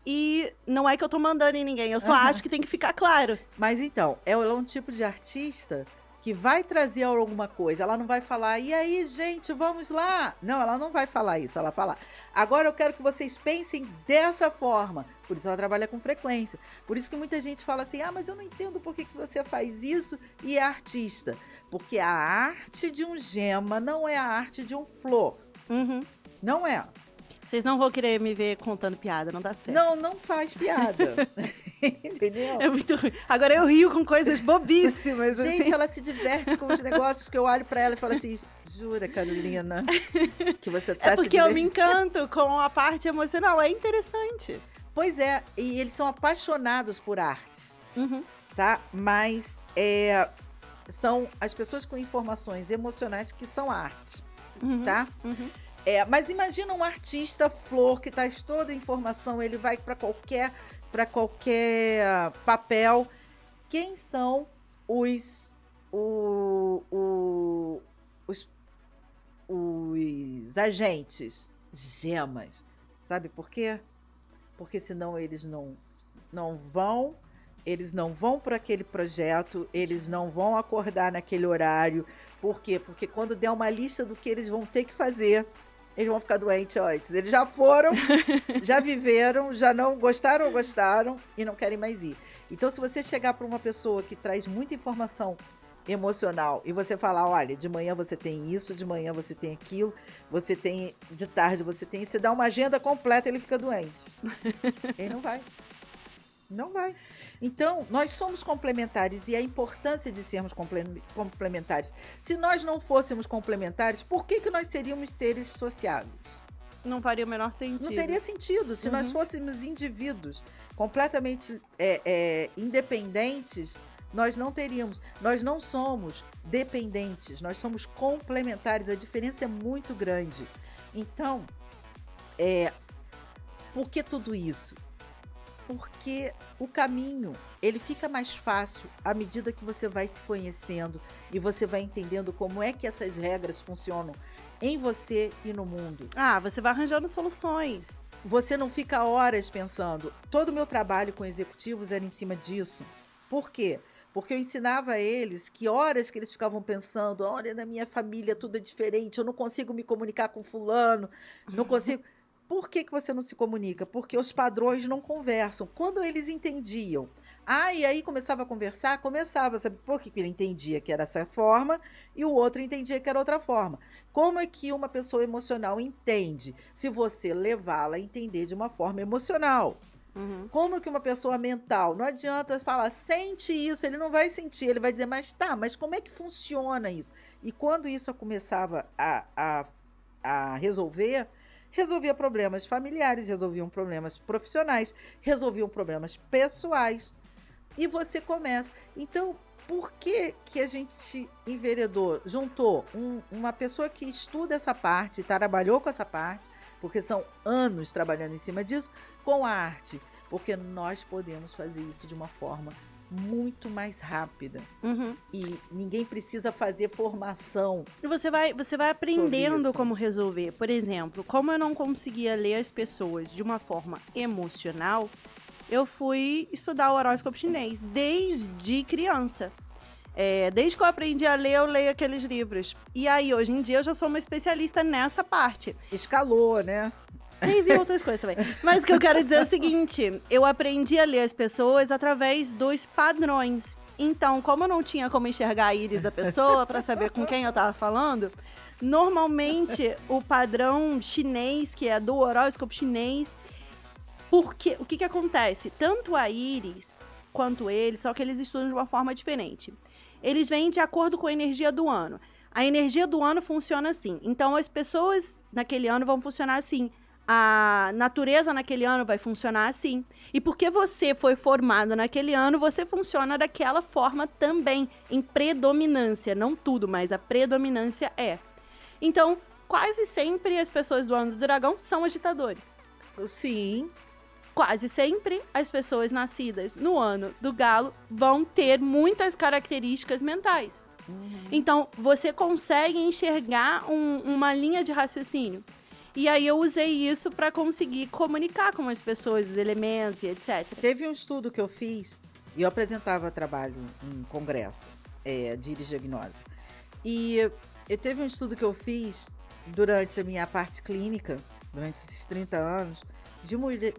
e não é que eu tô mandando em ninguém, eu só acho que tem que ficar claro. Mas então, ela é um tipo de artista que vai trazer alguma coisa. Ela não vai falar, e aí, gente, vamos lá. Não, ela não vai falar isso. Ela fala, agora eu quero que vocês pensem dessa forma. Por isso ela trabalha com frequência. Por isso que muita gente fala assim, mas eu não entendo por que você faz isso e é artista. Porque a arte de um gema não é a arte de um flor. Não é. Vocês não vão querer me ver contando piada, não dá certo. Não faz piada. Entendeu? É muito ruim. Agora eu rio com coisas bobíssimas. Gente, assim. ela se diverte com os negócios que eu olho pra ela e falo assim, jura, Carolina, que você tá se divertindo? É porque eu me encanto com a parte emocional, é interessante. Pois é, e eles são apaixonados por arte, tá? Mas são as pessoas com informações emocionais que são arte, tá? Mas imagina um artista flor que traz toda a informação, ele vai para qualquer papel. Quem são os agentes? Gemas. Sabe por quê? Porque senão eles não vão para aquele projeto, eles não vão acordar naquele horário. Por quê? Porque quando der uma lista do que eles vão ter que fazer, eles vão ficar doentes antes. Eles já foram, já viveram, já não gostaram e não querem mais ir. Então, se você chegar para uma pessoa que traz muita informação emocional e você falar, olha, de manhã você tem isso, de manhã você tem aquilo, você tem, de tarde você tem, você dá uma agenda completa, ele fica doente. Ele não vai. Não vai. Então, nós somos complementares e a importância de sermos complementares. Se nós não fôssemos complementares, por que nós seríamos seres sociáveis? Não faria o menor sentido. Não teria sentido. Se nós fôssemos indivíduos completamente independentes, nós não teríamos. Nós não somos dependentes, nós somos complementares. A diferença é muito grande. Então, por que tudo isso? porque o caminho, ele fica mais fácil à medida que você vai se conhecendo e você vai entendendo como é que essas regras funcionam em você e no mundo. Você vai arranjando soluções. Você não fica horas pensando. Todo o meu trabalho com executivos era em cima disso. Por quê? Porque eu ensinava a eles que horas que eles ficavam pensando, olha, na minha família tudo é diferente, eu não consigo me comunicar com fulano, não consigo... Por que você não se comunica? Porque os padrões não conversam. Quando eles entendiam, e aí começava a conversar, sabe por que ele entendia que era essa forma e o outro entendia que era outra forma. Como é que uma pessoa emocional entende se você levá-la a entender de uma forma emocional? Como que uma pessoa mental, não adianta falar, sente isso, ele não vai sentir, ele vai dizer, mas como é que funciona isso? E quando isso começava a resolvia problemas familiares, resolviam problemas profissionais, resolviam problemas pessoais. E você começa. Então, por que a gente enveredou, juntou uma pessoa que estuda essa parte, trabalhou com essa parte, porque são anos trabalhando em cima disso, com a arte? Porque nós podemos fazer isso de uma forma muito mais rápida. E ninguém precisa fazer formação. E você vai aprendendo como resolver. Por exemplo, como eu não conseguia ler as pessoas de uma forma emocional, eu fui estudar o horóscopo chinês desde criança. Desde que eu aprendi a ler, eu leio aqueles livros. E aí, hoje em dia, eu já sou uma especialista nessa parte. Escalou, né? E vi outras coisas também. Mas o que eu quero dizer é o seguinte, eu aprendi a ler as pessoas através dos padrões. Então, como eu não tinha como enxergar a íris da pessoa para saber com quem eu tava falando, normalmente o padrão chinês, que é do horóscopo chinês, porque o que acontece? Tanto a íris quanto eles, só que eles estudam de uma forma diferente. Eles vêm de acordo com a energia do ano. A energia do ano funciona assim. Então, as pessoas naquele ano vão funcionar assim. A natureza naquele ano vai funcionar assim. E porque você foi formado naquele ano, você funciona daquela forma também, em predominância. Não tudo, mas a predominância é. Então, quase sempre as pessoas do ano do dragão são agitadores. Sim. Quase sempre as pessoas nascidas no ano do galo vão ter muitas características mentais. Então, você consegue enxergar uma linha de raciocínio. E aí eu usei isso para conseguir comunicar com as pessoas, os elementos e etc. Teve um estudo que eu fiz, e eu apresentava trabalho em congresso de íris diagnose. E teve um estudo que eu fiz durante a minha parte clínica, durante esses 30 anos,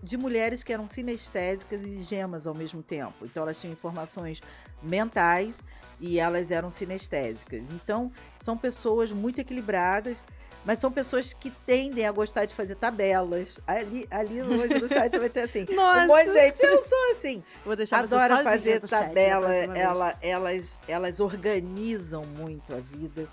de mulheres que eram sinestésicas e gemas ao mesmo tempo. Então, elas tinham informações mentais e elas eram sinestésicas. Então, são pessoas muito equilibradas, mas são pessoas que tendem a gostar de fazer tabelas. Ali hoje no chat vai ter assim. Nossa. Um monte de gente, eu sou assim. Vou deixar adoro fazer tabela, chat, elas organizam muito a vida.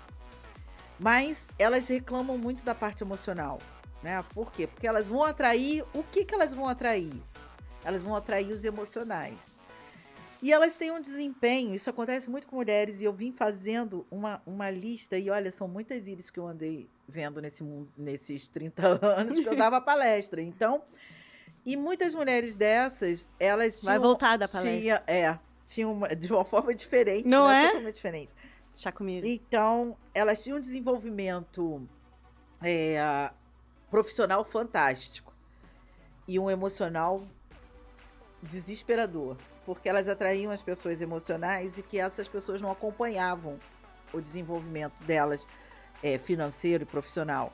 Mas elas reclamam muito da parte emocional, né? Por quê? Porque elas vão atrair... O que elas vão atrair? Elas vão atrair os emocionais. E elas têm um desempenho, isso acontece muito com mulheres, e eu vim fazendo uma lista, e olha, são muitas íris que eu andei vendo nesses 30 anos, que eu dava palestra. Então, e muitas mulheres dessas, elas tinham... Vai voltar da palestra. Tinham de uma forma diferente. Não é? Totalmente diferente. Chá comigo. Então, elas tinham um desenvolvimento profissional fantástico e um emocional desesperador, porque elas atraíam as pessoas emocionais e que essas pessoas não acompanhavam o desenvolvimento delas financeiro e profissional.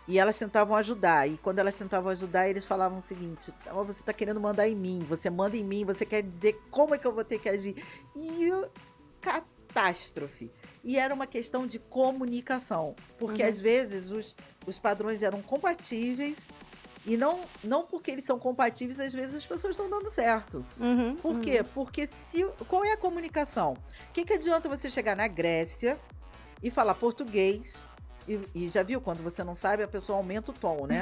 E elas tentavam ajudar, e quando elas tentavam ajudar, eles falavam o seguinte: você está querendo mandar em mim, você manda em mim, você quer dizer como é que eu vou ter que agir. E catástrofe. E era uma questão de comunicação, porque às vezes os padrões eram compatíveis, e não porque eles são compatíveis, às vezes as pessoas estão dando certo. Por quê? Porque qual é a comunicação? O que adianta você chegar na Grécia e falar português? E já viu, quando você não sabe, a pessoa aumenta o tom, né?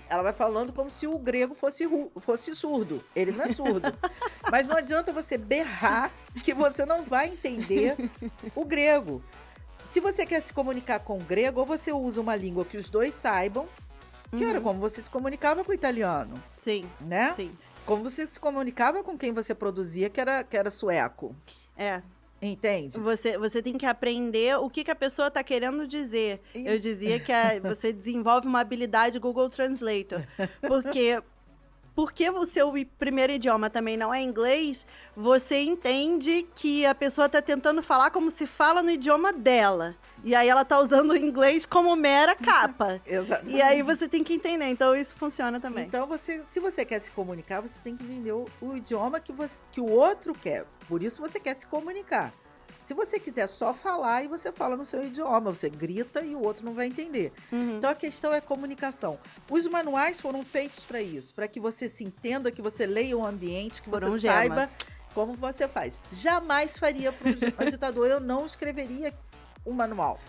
Ela vai falando como se o grego fosse surdo. Ele não é surdo. Mas não adianta você berrar, que você não vai entender o grego. Se você quer se comunicar com o grego, ou você usa uma língua que os dois saibam, que era como você se comunicava com o italiano. Sim, né? sim. Como você se comunicava com quem você produzia, que era sueco. Entende? Você tem que aprender o que a pessoa está querendo dizer. Eu dizia que você desenvolve uma habilidade Google Translator. Porque o seu primeiro idioma também não é inglês, você entende que a pessoa está tentando falar como se fala no idioma dela. E aí ela está usando o inglês como mera capa. Exatamente. E aí você tem que entender. Então isso funciona também. Então, se você quer se comunicar, você tem que entender o idioma que o outro quer. Por isso você quer se comunicar. Se você quiser só falar e você fala no seu idioma, você grita e o outro não vai entender. Então a questão é comunicação. Os manuais foram feitos para isso, para que você se entenda, que você leia o ambiente, que você saiba como você faz. Jamais faria para um agitador, eu não escreveria um manual.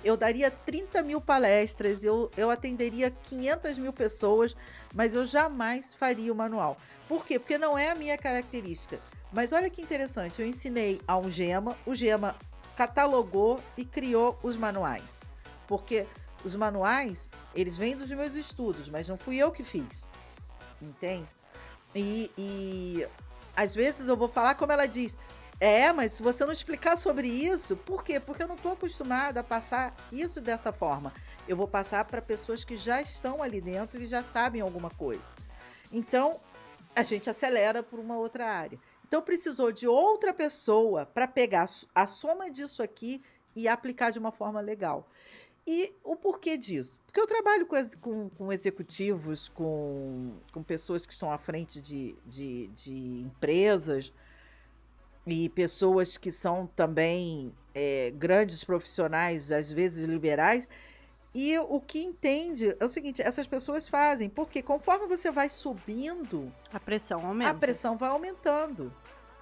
Eu daria 30 mil palestras, eu atenderia 500 mil pessoas, mas eu jamais faria o manual. Por quê? Porque não é a minha característica. Mas olha que interessante, eu ensinei a um Gema, o Gema catalogou e criou os manuais. Porque os manuais, eles vêm dos meus estudos, mas não fui eu que fiz. Entende? E às vezes eu vou falar como ela diz, mas se você não explicar sobre isso, por quê? Porque eu não estou acostumada a passar isso dessa forma. Eu vou passar para pessoas que já estão ali dentro e já sabem alguma coisa. Então, a gente acelera por uma outra área. Então, precisou de outra pessoa para pegar a soma disso aqui e aplicar de uma forma legal. E o porquê disso? Porque eu trabalho com executivos, com pessoas que estão à frente de empresas e pessoas que são também grandes profissionais, às vezes liberais. E o que entende é o seguinte, essas pessoas fazem, porque conforme você vai subindo, a pressão aumenta. A pressão vai aumentando,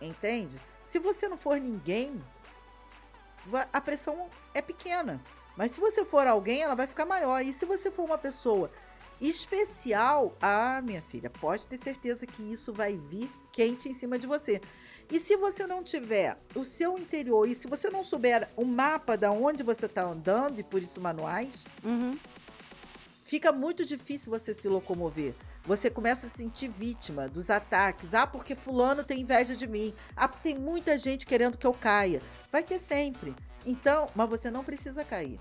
entende? Se você não for ninguém, a pressão é pequena. Mas se você for alguém, ela vai ficar maior. E se você for uma pessoa especial, minha filha, pode ter certeza que isso vai vir quente em cima de você. E se você não tiver o seu interior, e se você não souber o mapa de onde você está andando, e por isso manuais, fica muito difícil você se locomover. Você começa a se sentir vítima dos ataques. Porque fulano tem inveja de mim. Tem muita gente querendo que eu caia. Vai ter sempre. Então, mas você não precisa cair.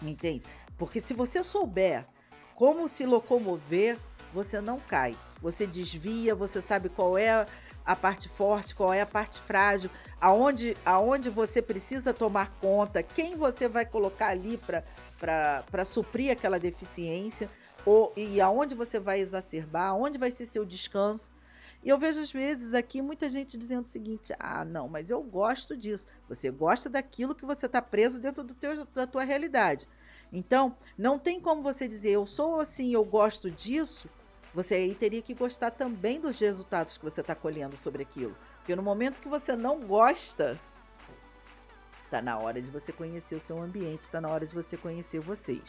Entende? Porque se você souber como se locomover, você não cai. Você desvia, você sabe qual é a parte forte, qual é a parte frágil, aonde você precisa tomar conta, quem você vai colocar ali para suprir aquela deficiência, e aonde você vai exacerbar, aonde vai ser seu descanso. E eu vejo às vezes aqui muita gente dizendo o seguinte, não, mas eu gosto disso. Você gosta daquilo que você está preso dentro da tua realidade. Então, não tem como você dizer, eu sou assim, eu gosto disso. Você aí teria que gostar também dos resultados que você está colhendo sobre aquilo. Porque no momento que você não gosta, está na hora de você conhecer o seu ambiente, está na hora de você conhecer vocês.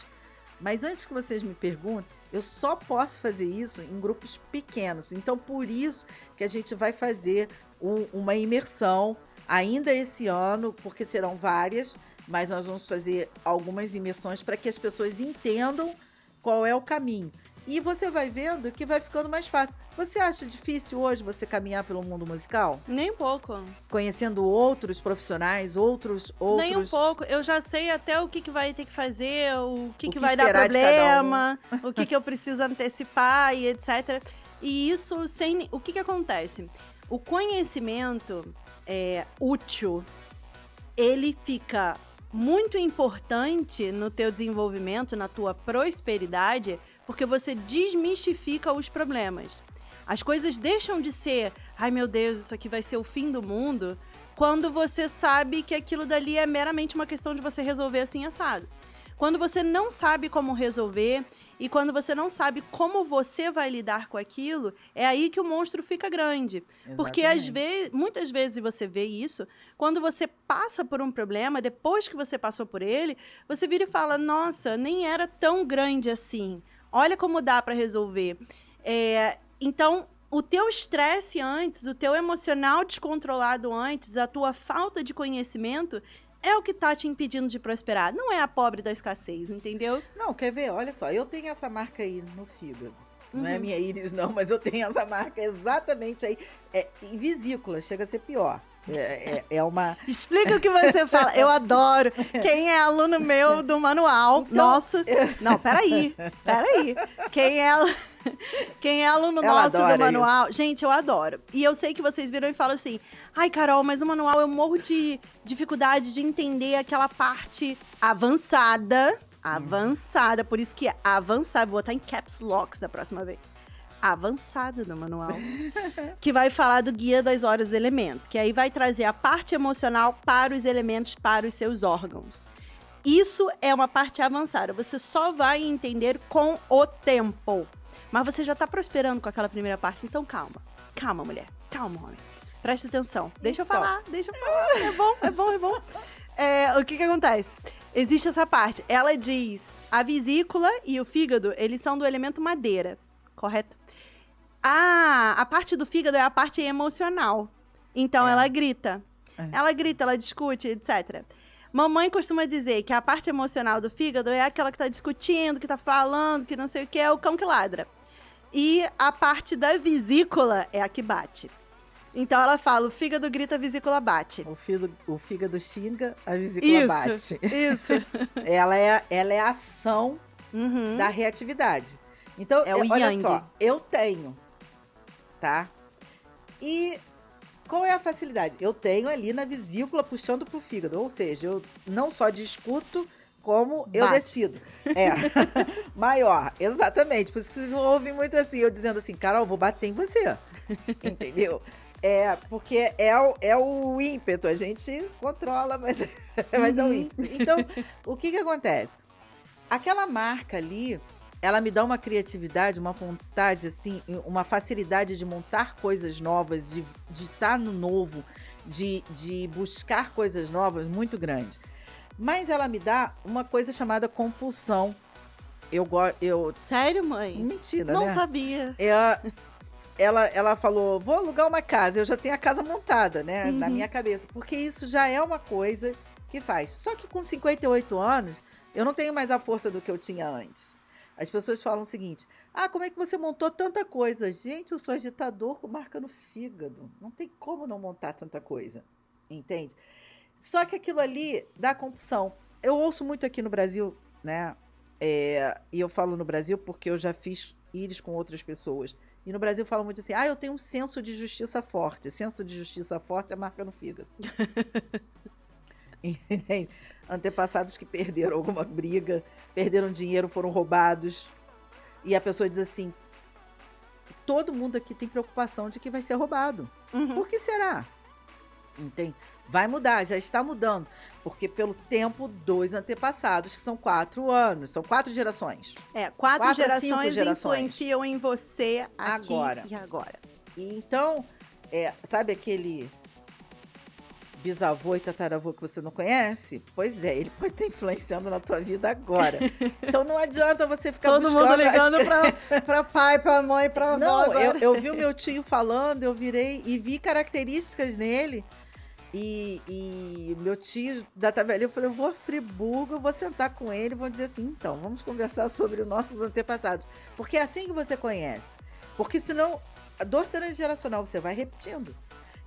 Mas antes que vocês me perguntem, eu só posso fazer isso em grupos pequenos. Então, por isso que a gente vai fazer uma imersão ainda esse ano, porque serão várias, mas nós vamos fazer algumas imersões para que as pessoas entendam qual é o caminho. E você vai vendo que vai ficando mais fácil. Você acha difícil hoje você caminhar pelo mundo musical? Nem um pouco. Conhecendo outros profissionais, outros... Nem um pouco. Eu já sei até o que vai ter que fazer, o que vai dar problema, o que eu preciso antecipar e etc. E isso o que acontece? O conhecimento útil, ele fica muito importante no teu desenvolvimento, na tua prosperidade, porque você desmistifica os problemas. As coisas deixam de ser, ai meu Deus, isso aqui vai ser o fim do mundo, quando você sabe que aquilo dali é meramente uma questão de você resolver assim assado. Quando você não sabe como resolver e quando você não sabe como você vai lidar com aquilo, é aí que o monstro fica grande. Exatamente. Porque muitas vezes você vê isso, quando você passa por um problema, depois que você passou por ele, você vira e fala, nossa, nem era tão grande assim. Olha como dá para resolver. Então, o teu estresse antes, o teu emocional descontrolado antes, a tua falta de conhecimento é o que tá te impedindo de prosperar. Não é a pobre da escassez, entendeu? Não, quer ver? Olha só, eu tenho essa marca aí no fígado. Não é a minha íris, não, mas eu tenho essa marca exatamente aí. Em vesícula, chega a ser pior. É uma... Explica o que você fala. Eu adoro. Quem é aluno meu do manual... Então, nosso... Não, peraí. Quem é aluno nosso do manual... Isso. Gente, eu adoro. E eu sei que vocês viram e falam assim... Ai, Carol, mas no manual eu morro de dificuldade de entender aquela parte avançada. Avançada. Por isso que é avançada. Vou botar em caps locks da próxima vez. Avançada do manual, que vai falar do guia das horas e elementos, que aí vai trazer a parte emocional para os elementos, para os seus órgãos. Isso é uma parte avançada, você só vai entender com o tempo. Mas você já está prosperando com aquela primeira parte, então calma. Calma, mulher. Calma, homem. Presta atenção. Deixa eu falar. É bom. O que acontece? Existe essa parte. Ela diz, a vesícula e o fígado, eles são do elemento madeira. Correto? A parte do fígado é a parte emocional. Então, ela grita. Ela grita, ela discute, etc. Mamãe costuma dizer que a parte emocional do fígado é aquela que tá discutindo, que tá falando, que não sei o que, é o cão que ladra. E a parte da vesícula é a que bate. Então, ela fala, o fígado grita, a vesícula bate. O fígado xinga, a vesícula bate. Isso. Ela é a ação da reatividade. Então, olha yang. só, eu tenho, tá? E qual é a facilidade? Eu tenho ali na vesícula puxando pro fígado, ou seja, eu não só discuto, como eu decido. Maior, exatamente. Por isso que vocês ouvem muito assim, eu dizendo assim, Carol, vou bater em você, entendeu? Porque é o ímpeto, a gente controla, mas é o ímpeto. Então, o que acontece? Aquela marca ali, ela me dá uma criatividade, uma vontade, assim, uma facilidade de montar coisas novas, de estar no novo, de buscar coisas novas muito grande. Mas ela me dá uma coisa chamada compulsão. Sério, mãe? Mentira, não né? Não sabia. Ela falou, vou alugar uma casa. Eu já tenho a casa montada, né? Na minha cabeça. Porque isso já é uma coisa que faz. Só que com 58 anos, eu não tenho mais a força do que eu tinha antes. As pessoas falam o seguinte, como é que você montou tanta coisa? Gente, eu sou agitador com marca no fígado. Não tem como não montar tanta coisa, entende? Só que aquilo ali dá compulsão. Eu ouço muito aqui no Brasil, né? E eu falo no Brasil porque eu já fiz íris com outras pessoas. E no Brasil falam muito assim, eu tenho um senso de justiça forte. Senso de justiça forte é marca no fígado. Antepassados que perderam alguma briga, perderam dinheiro, foram roubados. E a pessoa diz assim, todo mundo aqui tem preocupação de que vai ser roubado. Por que será? Entende? Vai mudar, já está mudando. Porque pelo tempo dos antepassados, que são 4 anos, são 4 gerações. 4 gerações influenciam em você aqui e agora. E então, sabe aquele bisavô e tataravô que você não conhece? Pois ele pode estar influenciando na tua vida agora. Então não adianta você ficar todo buscando... mundo ligando pra pai, pra mãe, pra avó. Não, eu vi o meu tio falando, eu virei e vi características nele. E meu tio da Tavelinha, eu falei, eu vou a Friburgo, eu vou sentar com ele, vou dizer assim, então, vamos conversar sobre os nossos antepassados. Porque é assim que você conhece. Porque senão, a dor transgeracional você vai repetindo.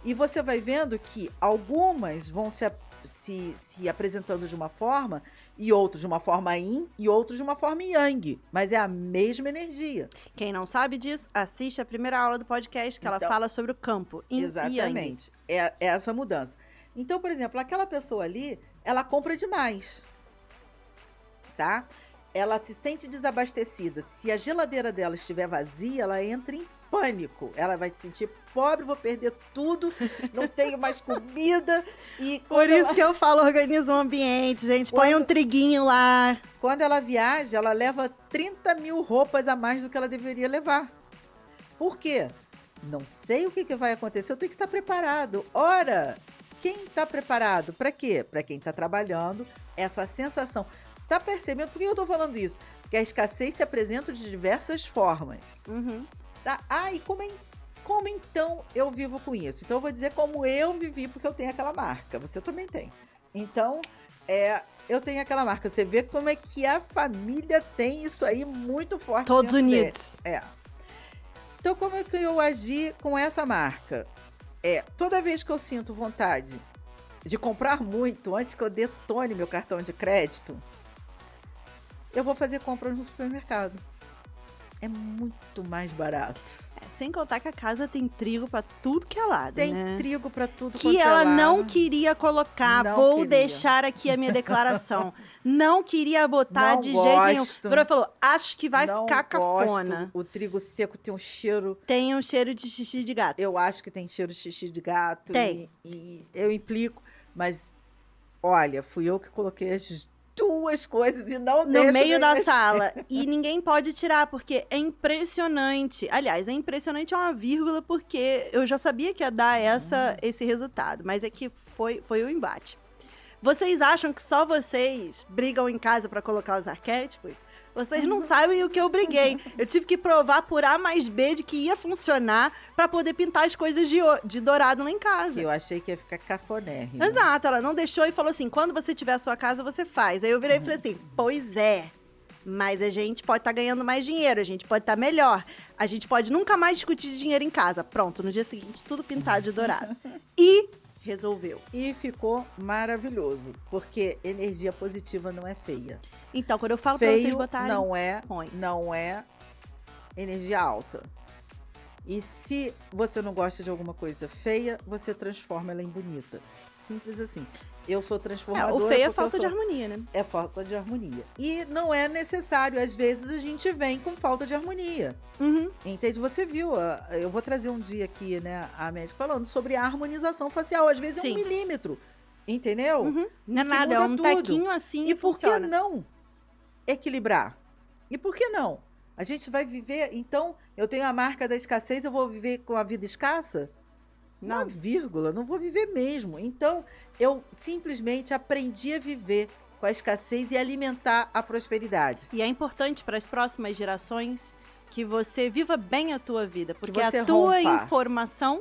E você vai vendo que algumas vão se apresentando de uma forma, e outros de uma forma yin, e outros de uma forma yang. Mas é a mesma energia. Quem não sabe disso, assiste a primeira aula do podcast, que ela fala sobre o campo yin e yang. Exatamente. É essa mudança. Então, por exemplo, aquela pessoa ali, ela compra demais. Tá? Ela se sente desabastecida. Se a geladeira dela estiver vazia, ela entra em pânico. Ela vai se sentir pobre, vou perder tudo, não tenho mais comida. E por isso que eu falo, organiza o ambiente, gente. Põe um triguinho lá. Quando ela viaja, ela leva 30 mil roupas a mais do que ela deveria levar. Por quê? Não sei o que vai acontecer, eu tenho que estar preparado. Ora, quem está preparado? Para quê? Para quem está trabalhando, essa sensação. Tá percebendo? Por que eu estou falando isso? Porque a escassez se apresenta de diversas formas. Tá? E como então eu vivo com isso? Então eu vou dizer como eu vivi, porque eu tenho aquela marca. Você também tem. Então, eu tenho aquela marca. Você vê como é que a família tem isso aí muito forte. Todos unidos. Então, como é que eu agi com essa marca? Toda vez que eu sinto vontade de comprar muito, antes que eu detone meu cartão de crédito, eu vou fazer compras no supermercado. É muito mais barato. Sem contar que a casa tem trigo pra tudo que é lado, Tem né? trigo pra tudo Que ela não queria colocar. Vou queria. deixar aqui a minha declaração. Não queria botar Não de gosto. jeito nenhum. Virou e falou, acho que vai ficar cafona. Gosto. O trigo seco tem um cheiro... Tem um cheiro de xixi de gato. Eu acho que tem cheiro de xixi de gato. Tem. E eu implico. Mas, olha, fui eu que coloquei as duas coisas e não deixo no meio da mexer. sala. E ninguém pode tirar, porque é impressionante. Aliás, é impressionante uma vírgula, porque eu já sabia que ia dar esse resultado. Mas é que foi o embate. Vocês acham que só vocês brigam em casa para colocar os arquétipos? Vocês não sabem o que eu briguei. Eu tive que provar por A mais B de que ia funcionar para poder pintar as coisas de dourado lá em casa. Eu achei que ia ficar cafonérrimo. Exato, ela não deixou e falou assim, quando você tiver a sua casa, você faz. Aí eu virei e falei assim, pois é, mas a gente pode estar ganhando mais dinheiro, a gente pode estar melhor, a gente pode nunca mais discutir de dinheiro em casa. Pronto, no dia seguinte, tudo pintado de dourado. E resolveu. E ficou maravilhoso, porque energia positiva não é feia. Então, quando eu falo Feio pra vocês botarem... não é energia alta. E se você não gosta de alguma coisa feia, você transforma ela em bonita. Simples assim. Eu sou transformadora. O feio é falta de harmonia, né? É falta de harmonia. E não é necessário. Às vezes a gente vem com falta de harmonia. Uhum. Entende? Você viu, eu vou trazer um dia aqui, né, a médica falando sobre a harmonização facial. Às vezes é 1 milímetro. Entendeu? Uhum. Não é nada, é um tequinho assim e por funciona. que não equilibrar? E por que não? A gente vai viver... Então, eu tenho a marca da escassez, eu vou viver com a vida escassa? Não. Uma vírgula, não vou viver mesmo. Então, eu simplesmente aprendi a viver com a escassez e alimentar a prosperidade. E é importante para as próximas gerações que você viva bem a tua vida, porque você é a tua rompa. informação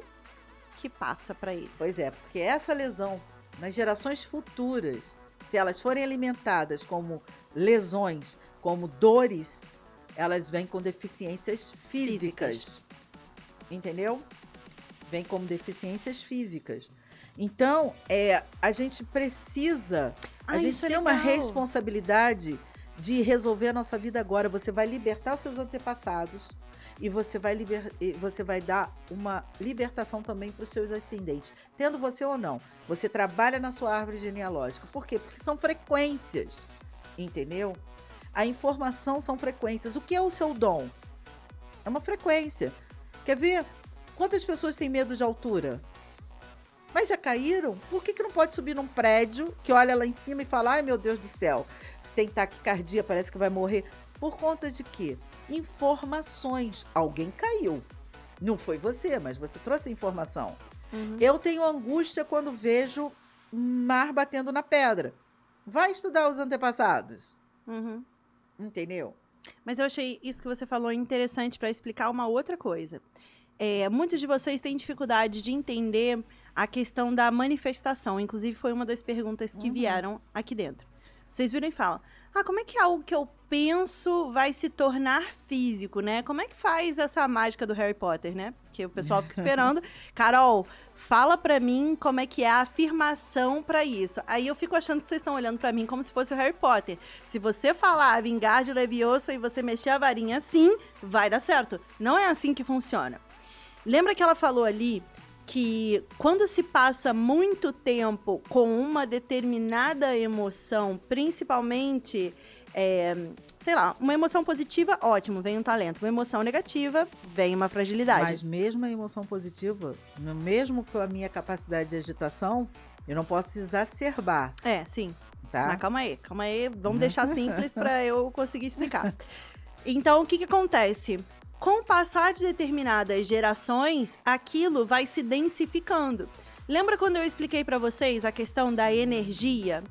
que passa para eles. Pois é, porque essa lesão nas gerações futuras, se elas forem alimentadas como lesões, como dores, elas vêm com deficiências físicas. Entendeu? Vem como deficiências físicas. Então, a gente precisa... A gente tem uma responsabilidade de resolver a nossa vida agora. Você vai libertar os seus antepassados e você vai dar uma libertação também para os seus ascendentes. Tendo você ou não. Você trabalha na sua árvore genealógica. Por quê? Porque são frequências. Entendeu? A informação são frequências. O que é o seu dom? É uma frequência. Quer ver? Quantas pessoas têm medo de altura? Mas já caíram? Por que não pode subir num prédio que olha lá em cima e fala, ai meu Deus do céu, tem taquicardia, parece que vai morrer? Por conta de quê? Informações. Alguém caiu. Não foi você, mas você trouxe a informação. Uhum. Eu tenho angústia quando vejo mar batendo na pedra. Vai estudar os antepassados. Uhum. Entendeu? Mas eu achei isso que você falou interessante para explicar uma outra coisa. Muitos de vocês têm dificuldade de entender a questão da manifestação. Inclusive, foi uma das perguntas que vieram aqui dentro. Vocês viram e falam, como é que algo que eu penso vai se tornar físico, né? Como é que faz essa mágica do Harry Potter, né? Porque o pessoal fica esperando. Carol, fala pra mim como é que é a afirmação pra isso. Aí eu fico achando que vocês estão olhando pra mim como se fosse o Harry Potter. Se você falar Vingardium Leviosa e você mexer a varinha assim, vai dar certo. Não é assim que funciona. Lembra que ela falou ali que quando se passa muito tempo com uma determinada emoção, principalmente, uma emoção positiva, ótimo, vem um talento. Uma emoção negativa, vem uma fragilidade. Mas mesmo a emoção positiva, mesmo com a minha capacidade de agitação, eu não posso exacerbar. Sim. Tá? Mas calma aí, vamos deixar simples para eu conseguir explicar. Então, o que acontece? Com o passar de determinadas gerações, aquilo vai se densificando. Lembra quando eu expliquei para vocês a questão da energia?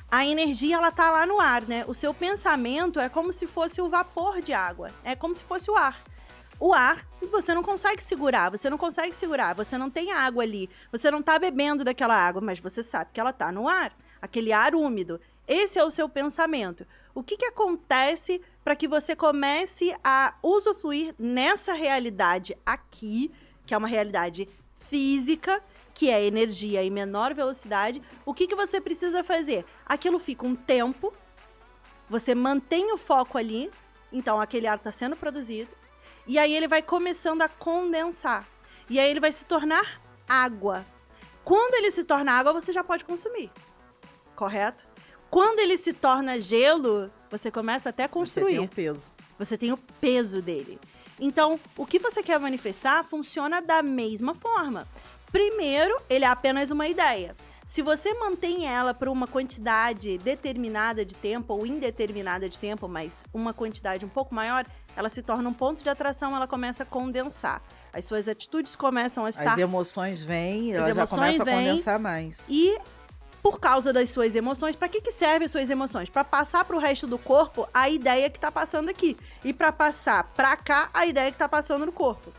A energia, ela tá lá no ar, né? O seu pensamento é como se fosse o vapor de água. É como se fosse o ar. O ar, você não consegue segurar, você não tem água ali. Você não tá bebendo daquela água, mas você sabe que ela tá no ar. Aquele ar úmido. esse é o seu pensamento. O que acontece para que você comece a usufruir nessa realidade aqui, que é uma realidade física, que é energia em menor velocidade? O que você precisa fazer? Aquilo fica um tempo, você mantém o foco ali, então aquele ar está sendo produzido, e aí ele vai começando a condensar. E aí ele vai se tornar água. Quando ele se torna água, você já pode consumir. Correto? Quando ele se torna gelo, você começa até a construir. Você tem o peso. Você tem o peso dele. Então, o que você quer manifestar funciona da mesma forma. Primeiro, ele é apenas uma ideia. Se você mantém ela por uma quantidade determinada de tempo ou indeterminada de tempo, mas uma quantidade um pouco maior, ela se torna um ponto de atração, ela começa a condensar. As suas atitudes começam a estar... As emoções vêm, ela já começa a condensar mais. E por causa das suas emoções, para que servem as suas emoções? Para passar para o resto do corpo a ideia que está passando aqui. E para passar para cá a ideia que está passando no corpo.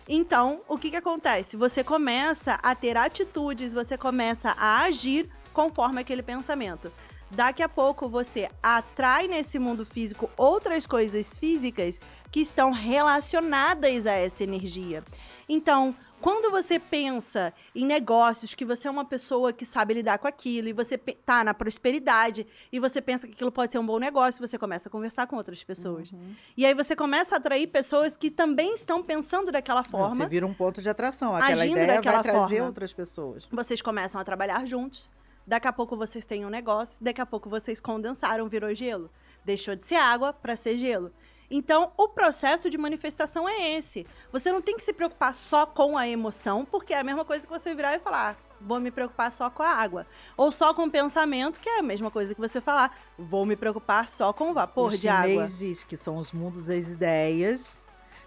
Então, o que acontece? Você começa a ter atitudes, você começa a agir conforme aquele pensamento. Daqui a pouco você atrai nesse mundo físico outras coisas físicas que estão relacionadas a essa energia. Então, quando você pensa em negócios, que você é uma pessoa que sabe lidar com aquilo, e você tá na prosperidade, e você pensa que aquilo pode ser um bom negócio, você começa a conversar com outras pessoas. E aí você começa a atrair pessoas que também estão pensando daquela forma. Você vira um ponto de atração. Aquela ideia vai trazer outras pessoas. Vocês começam a trabalhar juntos. Daqui a pouco vocês têm um negócio. Daqui a pouco vocês condensaram, virou gelo. Deixou de ser água para ser gelo. Então, o processo de manifestação é esse. Você não tem que se preocupar só com a emoção, porque é a mesma coisa que você virar e falar, vou me preocupar só com a água. Ou só com o pensamento, que é a mesma coisa que você falar, vou me preocupar só com o vapor de água. O chinês diz que são os mundos das ideias,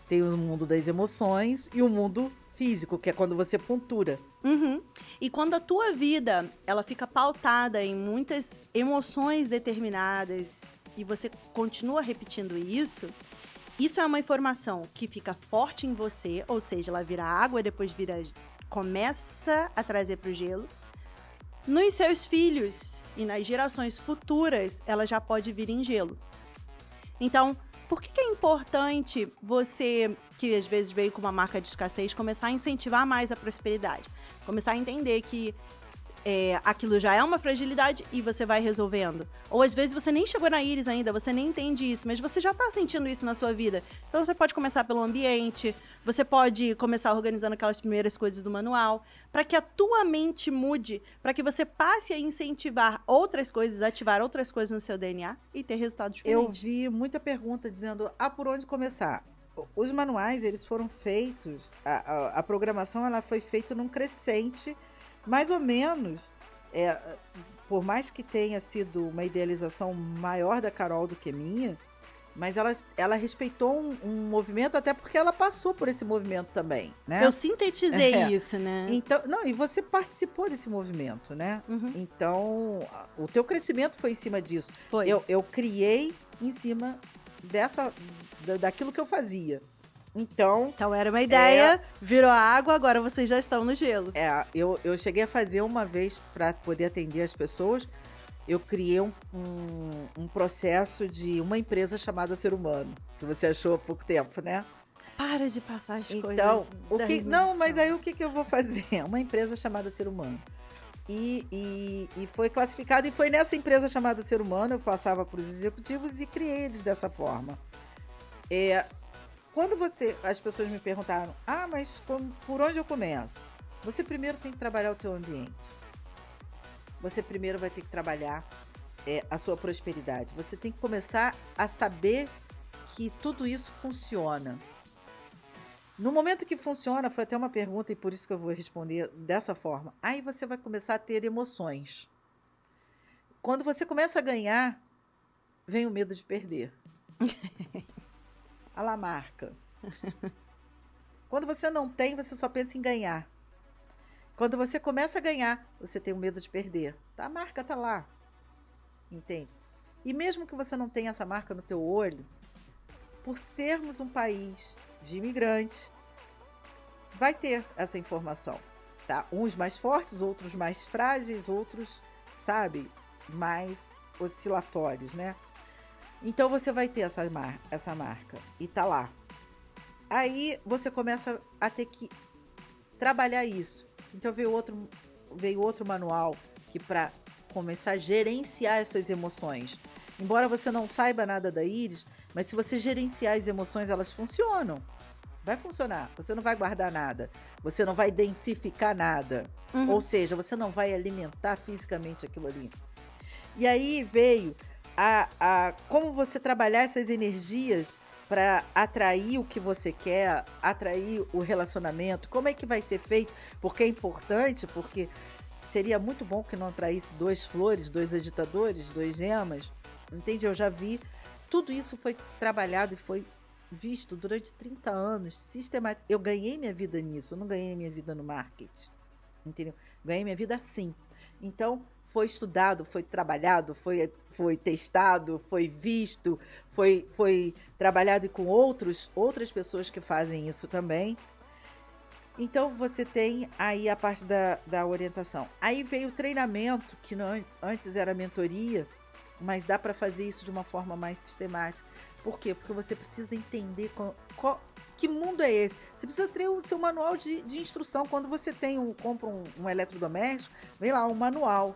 tem o mundo das emoções e o mundo físico, que é quando você pontura. E quando a tua vida, ela fica pautada em muitas emoções determinadas, e você continua repetindo isso, isso é uma informação que fica forte em você, ou seja, ela vira água, depois começa a trazer para o gelo. Nos seus filhos e nas gerações futuras, ela já pode vir em gelo. Então, por que é importante você, que às vezes veio com uma marca de escassez, começar a incentivar mais a prosperidade? Começar a entender que aquilo já é uma fragilidade e você vai resolvendo. Ou às vezes você nem chegou na íris ainda, você nem entende isso, mas você já está sentindo isso na sua vida. Então você pode começar pelo ambiente, você pode começar organizando aquelas primeiras coisas do manual, para que a tua mente mude, para que você passe a incentivar outras coisas, ativar outras coisas no seu DNA e ter resultados diferentes. Eu vi muita pergunta dizendo, por onde começar? Os manuais, eles foram feitos, a programação ela foi feita num crescente, mais ou menos, por mais que tenha sido uma idealização maior da Carol do que minha, mas ela respeitou um movimento, até porque ela passou por esse movimento também, né? Eu sintetizei isso, né? Então, e você participou desse movimento, né? Então, o teu crescimento foi em cima disso. Foi. Eu criei em cima daquilo que eu fazia. Então era uma ideia, virou água, agora vocês já estão no gelo. Eu cheguei a fazer uma vez, para poder atender as pessoas, eu criei um processo de uma empresa chamada Ser Humano, que você achou há pouco tempo, né? Para de passar as coisas. Então, mas aí o que eu vou fazer? Uma empresa chamada Ser Humano. E foi classificado, e foi nessa empresa chamada Ser Humano, eu passava para os executivos e criei eles dessa forma. Quando as pessoas me perguntaram, mas por onde eu começo? Você primeiro tem que trabalhar o teu ambiente. Você primeiro vai ter que trabalhar a sua prosperidade. Você tem que começar a saber que tudo isso funciona. No momento que funciona, foi até uma pergunta, e por isso que eu vou responder dessa forma. Aí você vai começar a ter emoções. Quando você começa a ganhar, vem o medo de perder. A la marca. Quando você não tem, você só pensa em ganhar. Quando você começa a ganhar, você tem o medo de perder. A marca tá lá. Entende? E mesmo que você não tenha essa marca no teu olho, por sermos um país de imigrantes, vai ter essa informação. Tá? Uns mais fortes, outros mais frágeis, outros, sabe, mais oscilatórios, né? Então você vai ter essa marca e tá lá. Aí você começa a ter que trabalhar isso. Então veio outro manual que para começar a gerenciar essas emoções. Embora você não saiba nada da Iris, mas se você gerenciar as emoções, elas funcionam. Vai funcionar. Você não vai guardar nada. Você não vai densificar nada. Ou seja, você não vai alimentar fisicamente aquilo ali. E aí veio como você trabalhar essas energias para atrair o que você quer, atrair o relacionamento, como é que vai ser feito, porque é importante, porque seria muito bom que não atraísse 2 flores, 2 agitadores, 2 gemas, entende? Eu já vi, tudo isso foi trabalhado e foi visto durante 30 anos, sistemático. Eu ganhei minha vida nisso, eu não ganhei minha vida no marketing, entendeu? Ganhei minha vida assim. Então, foi estudado, foi trabalhado, foi testado, foi visto, foi trabalhado com outras pessoas que fazem isso também. Então, você tem aí a parte da orientação. Aí veio o treinamento, que antes era mentoria, mas dá para fazer isso de uma forma mais sistemática. Por quê? Porque você precisa entender que mundo é esse. Você precisa ter o seu manual de instrução. Quando você compra um eletrodoméstico, vem lá um manual.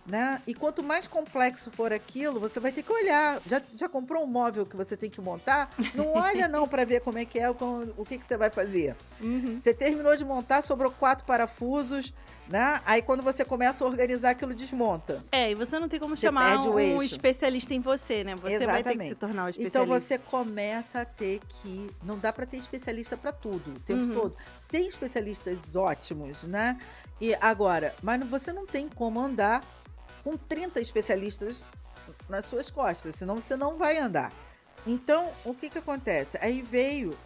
Né? E quanto mais complexo for aquilo, você vai ter que olhar. Já comprou um móvel que você tem que montar? Não olha não para ver como é que é, o que você vai fazer. Você terminou de montar, sobrou 4 parafusos, né? Aí quando você começa a organizar, aquilo desmonta. E você não tem como chamar um especialista em você, né? Você Exatamente. Vai ter que se tornar um especialista. Então você começa a ter que... Não dá para ter especialista para tudo, o tempo todo. Tem especialistas ótimos, né? E agora, mas você não tem como andar com 30 especialistas nas suas costas, senão você não vai andar. Então, o que acontece? Aí veio...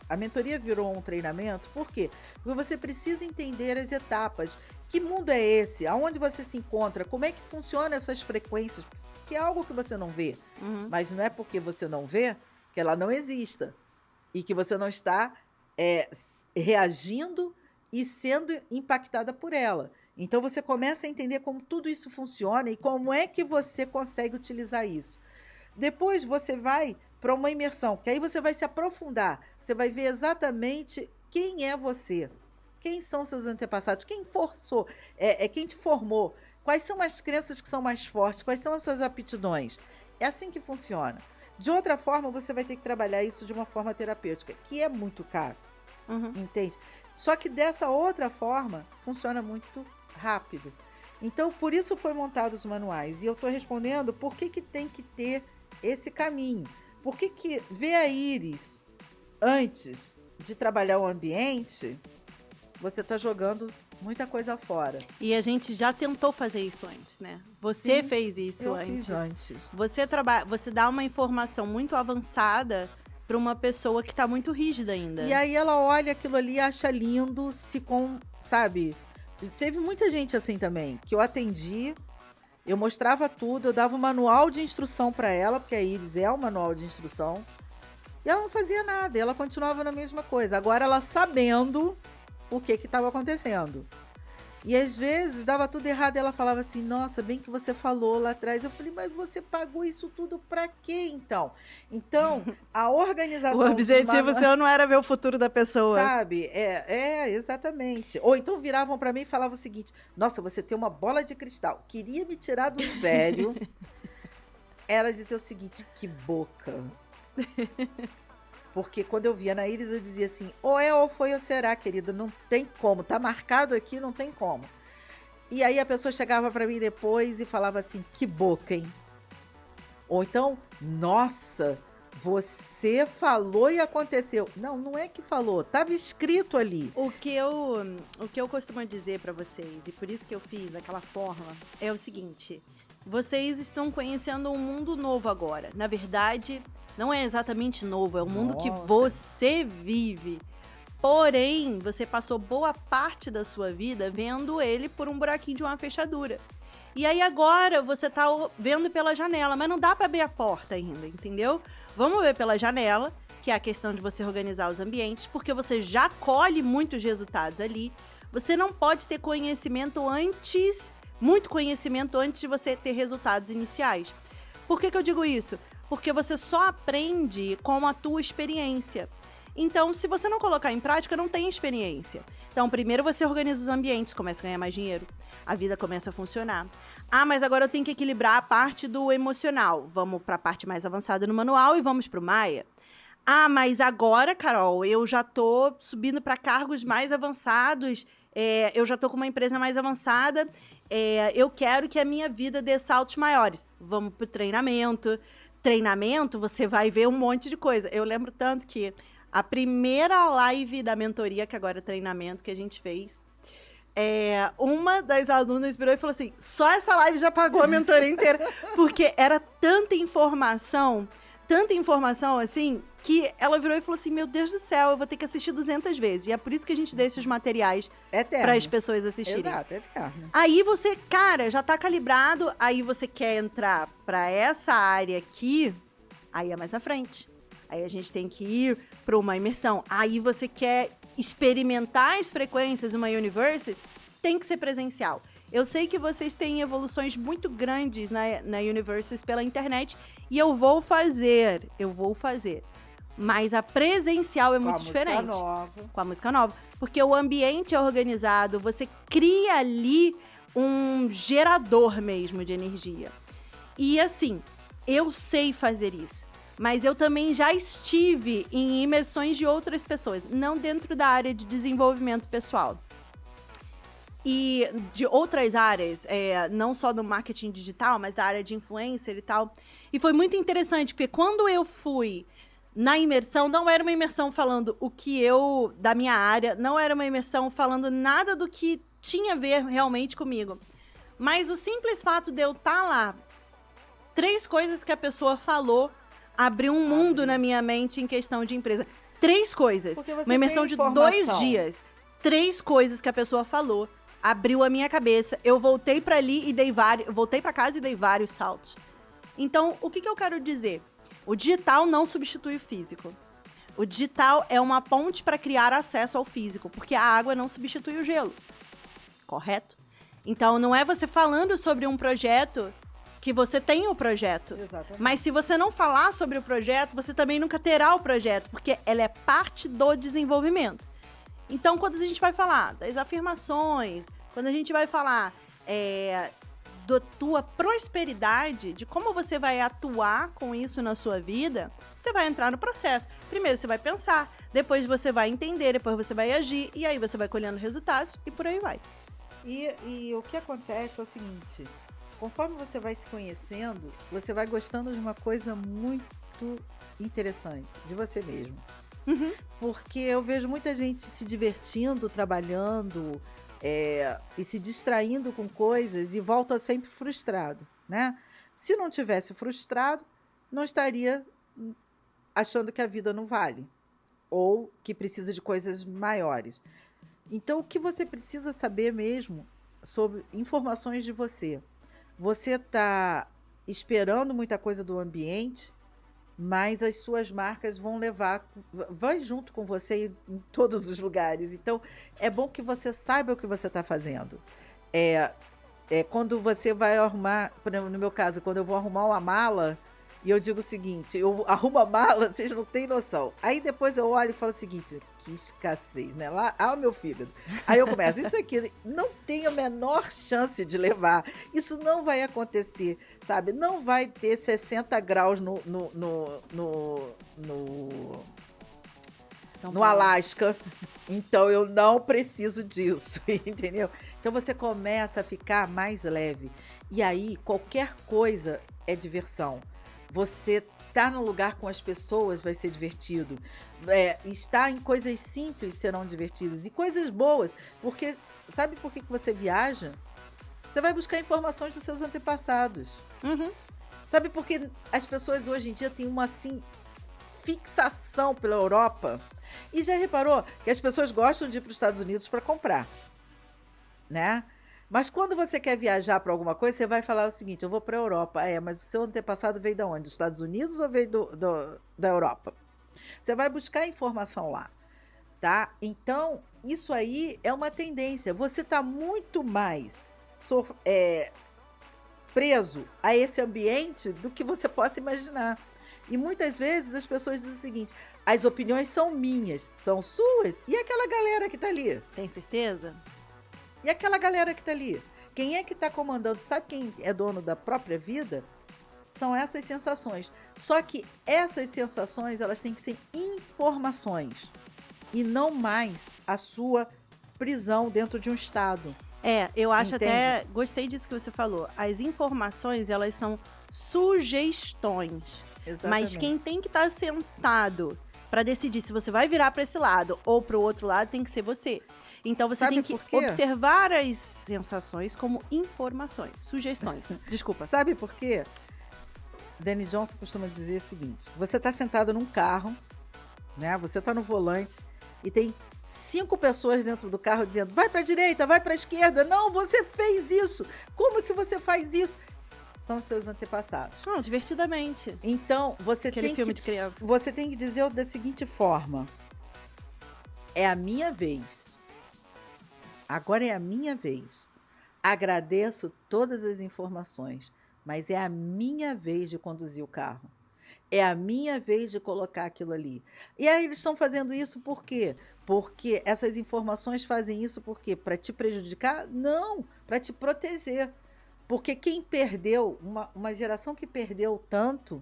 a mentoria virou um treinamento, por quê? Porque você precisa entender as etapas. Que mundo é esse? Aonde você se encontra? Como é que funcionam essas frequências? Que é algo que você não vê. Mas não é porque você não vê que ela não exista. E que você não está reagindo e sendo impactada por ela. Então você começa a entender como tudo isso funciona e como é que você consegue utilizar isso. Depois você vai para uma imersão, que aí você vai se aprofundar. Você vai ver exatamente quem é você. Quem são seus antepassados? Quem forçou? Quem te formou? Quais são as crenças que são mais fortes? Quais são as suas aptidões? É assim que funciona. De outra forma, você vai ter que trabalhar isso de uma forma terapêutica, que é muito caro. Entende? Só que dessa outra forma, funciona muito rápido. Então, por isso foi montado os manuais. E eu estou respondendo por que tem que ter esse caminho. Por que ver a Iris antes de trabalhar o ambiente, você está jogando muita coisa fora. E a gente já tentou fazer isso antes, né? Você fez isso antes. Fiz antes. Você dá uma informação muito avançada para uma pessoa que está muito rígida ainda. E aí ela olha aquilo ali e acha lindo, sabe? Teve muita gente assim também, que eu atendi, eu mostrava tudo, eu dava um manual de instrução para ela, porque a Iris é o manual de instrução, e ela não fazia nada, ela continuava na mesma coisa. Agora ela sabendo o que estava acontecendo. E às vezes dava tudo errado e ela falava assim, nossa, bem que você falou lá atrás. Eu falei, mas você pagou isso tudo pra quê, então? Então, a organização... O objetivo seu não era ver o futuro da pessoa. Sabe? Exatamente. Ou então viravam pra mim e falavam o seguinte, nossa, você tem uma bola de cristal. Queria me tirar do sério. Era dizer o seguinte, que boca. Porque quando eu via na Iris, eu dizia assim, ou é ou foi ou será, querida, não tem como, tá marcado aqui, não tem como. E aí a pessoa chegava para mim depois e falava assim, que boca, hein? Ou então, nossa, você falou e aconteceu. Não, não é que falou, tava escrito ali. O que eu costumo dizer para vocês, e por isso que eu fiz daquela forma, é o seguinte, vocês estão conhecendo um mundo novo agora. Na verdade... Não é exatamente novo, é o mundo que você vive. Porém, você passou boa parte da sua vida vendo ele por um buraquinho de uma fechadura. E aí agora você tá vendo pela janela, mas não dá para abrir a porta ainda, entendeu? Vamos ver pela janela, que é a questão de você organizar os ambientes, porque você já colhe muitos resultados ali. Você não pode ter conhecimento antes muito conhecimento antes de você ter resultados iniciais. Por que eu digo isso? Porque você só aprende com a tua experiência. Então, se você não colocar em prática, não tem experiência. Então, primeiro você organiza os ambientes, começa a ganhar mais dinheiro, a vida começa a funcionar. Ah, mas agora eu tenho que equilibrar a parte do emocional. Vamos para a parte mais avançada no manual e vamos para o Maia. Ah, mas agora, Carol, eu já tô subindo para cargos mais avançados, eu já tô com uma empresa mais avançada, eu quero que a minha vida dê saltos maiores. Vamos pro treinamento. Treinamento, você vai ver um monte de coisa. Eu lembro tanto que a primeira live da mentoria, que agora é treinamento, que a gente fez, uma das alunas virou e falou assim, só essa live já pagou a mentoria inteira, porque era tanta informação assim, que ela virou e falou assim, meu Deus do céu, eu vou ter que assistir 200 vezes. E é por isso que a gente deixa os materiais para as pessoas assistirem. Exato, eterno. Aí você, cara, já tá calibrado, aí você quer entrar para essa área aqui, aí é mais na frente. Aí a gente tem que ir para uma imersão. Aí você quer experimentar as frequências, uma Universes, tem que ser presencial. Eu sei que vocês têm evoluções muito grandes na Universes pela internet e eu vou fazer. Mas a presencial é muito diferente. Com a música nova. Porque o ambiente é organizado, você cria ali um gerador mesmo de energia. E assim, eu sei fazer isso. Mas eu também já estive em imersões de outras pessoas, não dentro da área de desenvolvimento pessoal. E de outras áreas, não só do marketing digital, mas da área de influencer e tal. E foi muito interessante, porque quando eu fui na imersão, não era uma imersão falando o que da minha área, não era uma imersão falando nada do que tinha a ver realmente comigo. Mas o simples fato de eu estar lá, 3 coisas que a pessoa falou, abriu um mundo na minha mente em questão de empresa. 3 coisas. Uma imersão de 2 dias. 3 coisas que a pessoa falou, abriu a minha cabeça. Eu voltei para ali e voltei para casa e dei vários saltos. Então, o que eu quero dizer? O digital não substitui o físico. O digital é uma ponte para criar acesso ao físico, porque a água não substitui o gelo. Correto? Então, não é você falando sobre um projeto que você tem o projeto. Exatamente. Mas se você não falar sobre o projeto, você também nunca terá o projeto, porque ela é parte do desenvolvimento. Então, quando a gente vai falar das afirmações, quando a gente vai falar da tua prosperidade, de como você vai atuar com isso na sua vida, você vai entrar no processo. Primeiro você vai pensar, depois você vai entender, depois você vai agir, e aí você vai colhendo resultados e por aí vai. E o que acontece é o seguinte, conforme você vai se conhecendo, você vai gostando de uma coisa muito interessante, de você mesmo. Uhum. Porque eu vejo muita gente se divertindo, trabalhando e se distraindo com coisas e volta sempre frustrado, né? Se não tivesse frustrado, não estaria achando que a vida não vale ou que precisa de coisas maiores. Então, o que você precisa saber mesmo sobre informações de você? Você está esperando muita coisa do ambiente, mas as suas marcas vai junto com você em todos os lugares. Então, é bom que você saiba o que você está fazendo. Quando você vai arrumar, por exemplo, no meu caso, quando eu vou arrumar uma mala, e eu digo o seguinte, eu arrumo a mala, vocês não têm noção. Aí depois eu olho e falo o seguinte, que escassez, né? Lá, meu fígado. Aí eu começo, isso aqui não tem a menor chance de levar. Isso não vai acontecer, sabe? Não vai ter 60 graus no Alasca. Então eu não preciso disso, entendeu? Então você começa a ficar mais leve. E aí qualquer coisa é diversão. Você estar no lugar com as pessoas vai ser divertido. Estar em coisas simples serão divertidas. E coisas boas. Porque, sabe por que você viaja? Você vai buscar informações dos seus antepassados. Uhum. Sabe por que as pessoas hoje em dia têm uma, assim, fixação pela Europa? E já reparou que as pessoas gostam de ir para os Estados Unidos para comprar, né? Mas quando você quer viajar para alguma coisa, você vai falar o seguinte, eu vou para a Europa. Mas o seu antepassado veio de onde? Dos Estados Unidos ou veio da Europa? Você vai buscar informação lá, tá? Então, isso aí é uma tendência. Você está muito mais preso a esse ambiente do que você possa imaginar. E muitas vezes as pessoas dizem o seguinte: as opiniões são minhas, são suas, e aquela galera que está ali? Tem certeza? E aquela galera que está ali? Quem é que está comandando? Sabe quem é dono da própria vida? São essas sensações. Só que essas sensações, elas têm que ser informações e não mais a sua prisão dentro de um estado. Eu acho Entende? até... Gostei disso que você falou. As informações, elas são sugestões. Exatamente. Mas quem tem que estar sentado para decidir se você vai virar para esse lado ou para o outro lado tem que ser você. Então você Sabe tem que por quê? observar as sensações como informações, sugestões. Desculpa. Sabe por quê? Danny Johnson costuma dizer o seguinte: você está sentado num carro, né? Você está no volante e tem 5 pessoas dentro do carro dizendo: vai para a direita, vai para a esquerda. Não, você fez isso. Como que você faz isso? São seus antepassados. Não, divertidamente. Então, você Aquele tem filme que de criança. você tem que dizer da seguinte forma: é a minha vez. Agora é a minha vez. Agradeço todas as informações, mas é a minha vez de conduzir o carro. É a minha vez de colocar aquilo ali. E aí eles estão fazendo isso por quê? Porque essas informações fazem isso por quê? Para te prejudicar? Não, para te proteger. Porque quem perdeu, uma geração que perdeu tanto,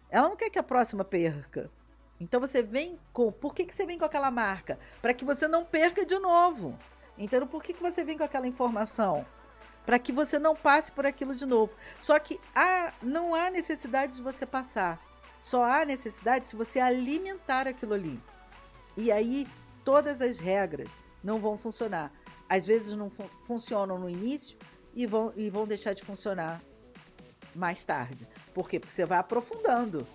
ela não quer que a próxima perca. Então você vem com... Por que você vem com aquela marca? Para que você não perca de novo. Então por que você vem com aquela informação? Para que você não passe por aquilo de novo. Só que não há necessidade de você passar. Só há necessidade se você alimentar aquilo ali. E aí todas as regras não vão funcionar. Às vezes não funcionam no início e vão deixar de funcionar mais tarde. Por quê? Porque você vai aprofundando.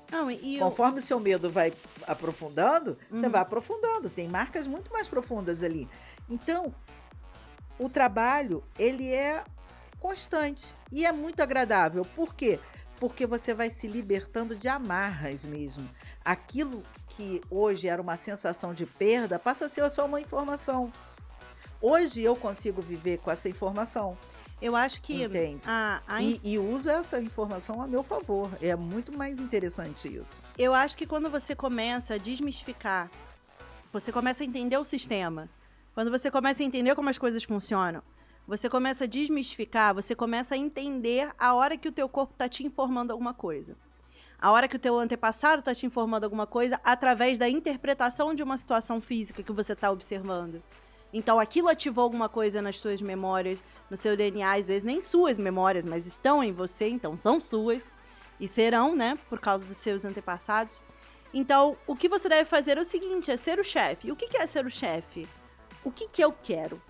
Conforme o seu medo vai aprofundando, você vai aprofundando. Tem marcas muito mais profundas ali. Então, o trabalho, ele é constante e é muito agradável. Por quê? Porque você vai se libertando de amarras mesmo. Aquilo que hoje era uma sensação de perda passa a ser só uma informação. Hoje eu consigo viver com essa informação. Eu acho que... Entende? E uso essa informação a meu favor. É muito mais interessante isso. Eu acho que quando você começa a desmistificar, você começa a entender o sistema. Quando você começa a entender como as coisas funcionam, você começa a desmistificar, você começa a entender a hora que o teu corpo está te informando alguma coisa. A hora que o teu antepassado está te informando alguma coisa através da interpretação de uma situação física que você está observando. Então, aquilo ativou alguma coisa nas suas memórias, no seu DNA, às vezes nem suas memórias, mas estão em você, então são suas. E serão, né, por causa dos seus antepassados. Então, o que você deve fazer é o seguinte, é ser o chefe. E o que é ser o chefe? O que eu quero?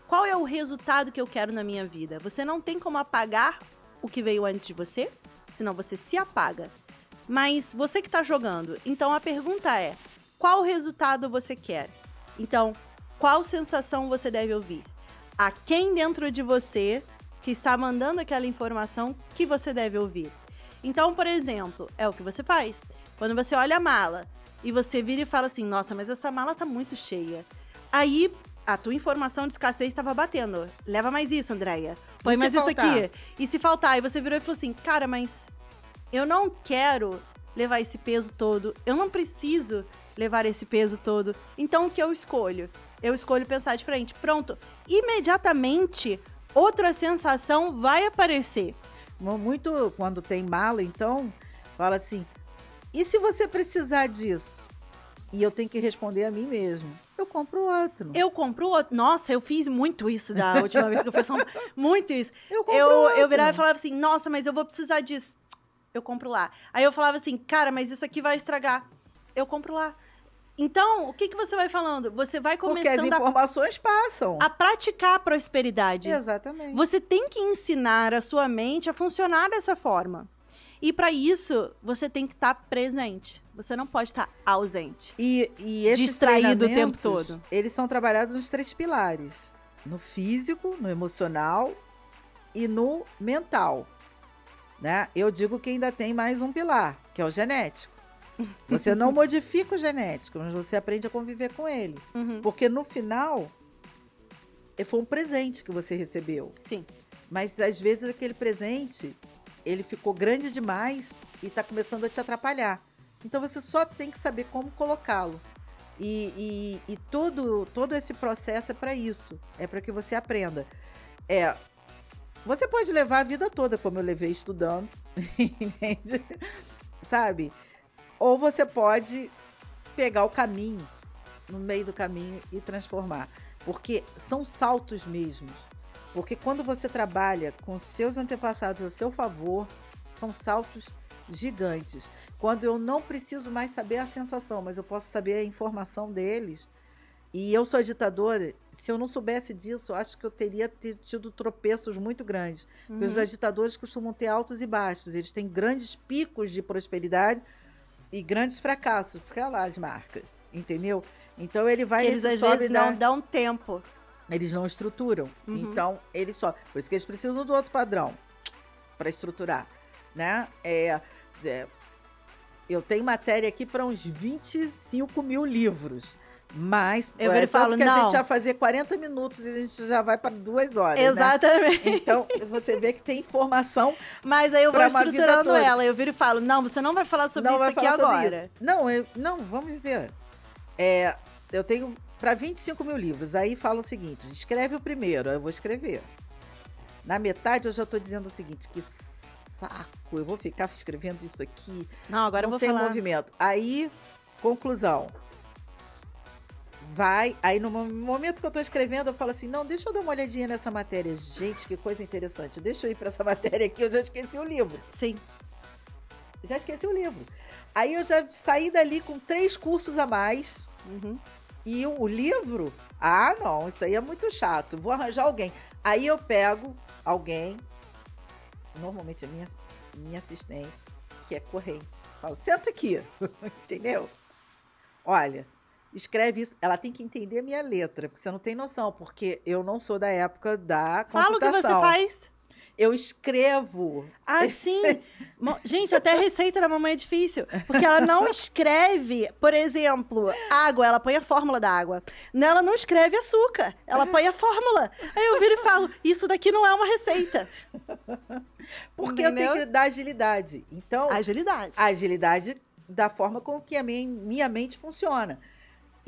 Qual é o resultado que eu quero na minha vida? Você não tem como apagar o que veio antes de você, senão você se apaga. Mas você que está jogando, então a pergunta é, qual resultado você quer? Então, qual sensação você deve ouvir? A quem dentro de você que está mandando aquela informação que você deve ouvir? Então, por exemplo, é o que você faz. Quando você olha a mala e você vira e fala assim, nossa, mas essa mala tá muito cheia. Aí, a tua informação de escassez estava batendo. Leva mais isso, Andréia. Põe mais isso aqui. E se faltar? Aí você virou e falou assim, cara, mas eu não quero levar esse peso todo. Eu não preciso levar esse peso todo. Então, o que eu escolho? Eu escolho pensar diferente. Pronto. Imediatamente, outra sensação vai aparecer. Muito quando tem mala, então, fala assim, e se você precisar disso? E eu tenho que responder a mim mesmo. Eu compro outro. Eu compro outro. Nossa, eu fiz muito isso da última vez que eu fiz muito isso. Eu virava e falava assim, nossa, mas eu vou precisar disso. Eu compro lá. Aí eu falava assim, cara, mas isso aqui vai estragar. Eu compro lá. Então, o que você vai falando? Você vai começando porque as informações passam. A praticar a prosperidade. Exatamente. Você tem que ensinar a sua mente a funcionar dessa forma. E para isso, você tem que estar presente. Você não pode estar ausente. E esses distraído o tempo todo. Eles são trabalhados nos 3 pilares. No físico, no emocional e no mental. Né? Eu digo que ainda tem mais um pilar, que é o genético. Você não modifica o genético, mas você aprende a conviver com ele. Uhum. Porque no final, foi um presente que você recebeu. Sim. Mas às vezes aquele presente, ele ficou grande demais e está começando a te atrapalhar. Então você só tem que saber como colocá-lo. E todo esse processo é para isso. É para que você aprenda. Você pode levar a vida toda, como eu levei estudando, entende? Sabe? Ou você pode pegar o caminho, no meio do caminho e transformar. Porque são saltos mesmos. Porque quando você trabalha com seus antepassados a seu favor, são saltos gigantes. Quando eu não preciso mais saber a sensação, mas eu posso saber a informação deles. E eu sou agitadora, se eu não soubesse disso, eu acho que eu teria tido tropeços muito grandes. Porque os agitadores costumam ter altos e baixos. Eles têm grandes picos de prosperidade e grandes fracassos. Porque olha lá as marcas, entendeu? Então ele vai... Eles às vezes não dão tempo. Eles não estruturam. Então eles só... Por isso que eles precisam do outro padrão para estruturar, né? Eu tenho matéria aqui para uns 25 mil livros. Mas eu falo, que a gente já fazer 40 minutos e a gente já vai para 2 horas. Exatamente. Né? Então, você vê que tem informação. Mas aí eu vou estruturando ela. Eu viro e falo, não, você não vai falar sobre isso aqui agora. Não, vamos dizer. Eu tenho para 25 mil livros. Aí fala o seguinte: escreve o primeiro, eu vou escrever. Na metade eu já estou dizendo o seguinte: que saco, eu vou ficar escrevendo isso aqui. Não, agora eu vou falar. Não tem movimento. Aí, conclusão. Aí no momento que eu tô escrevendo, eu falo assim, não, deixa eu dar uma olhadinha nessa matéria. Gente, que coisa interessante. Deixa eu ir para essa matéria aqui, eu já esqueci o livro. Sim. Já esqueci o livro. Aí eu já saí dali com 3 cursos a mais. E o livro, não, isso aí é muito chato. Vou arranjar alguém. Aí eu pego alguém, normalmente a minha assistente, que é corrente. Falo, senta aqui, entendeu? Olha... Escreve isso. Ela tem que entender a minha letra, porque você não tem noção, porque eu não sou da época da computação. Fala o que você faz. Eu escrevo. Ah, sim. Gente, até a receita da mamãe é difícil, porque ela não escreve, por exemplo, água, ela põe a fórmula da água. Ela não escreve açúcar, ela põe a fórmula. Aí eu viro e falo, isso daqui não é uma receita. Porque eu tenho que dar agilidade. Então, agilidade da forma com que a minha mente funciona.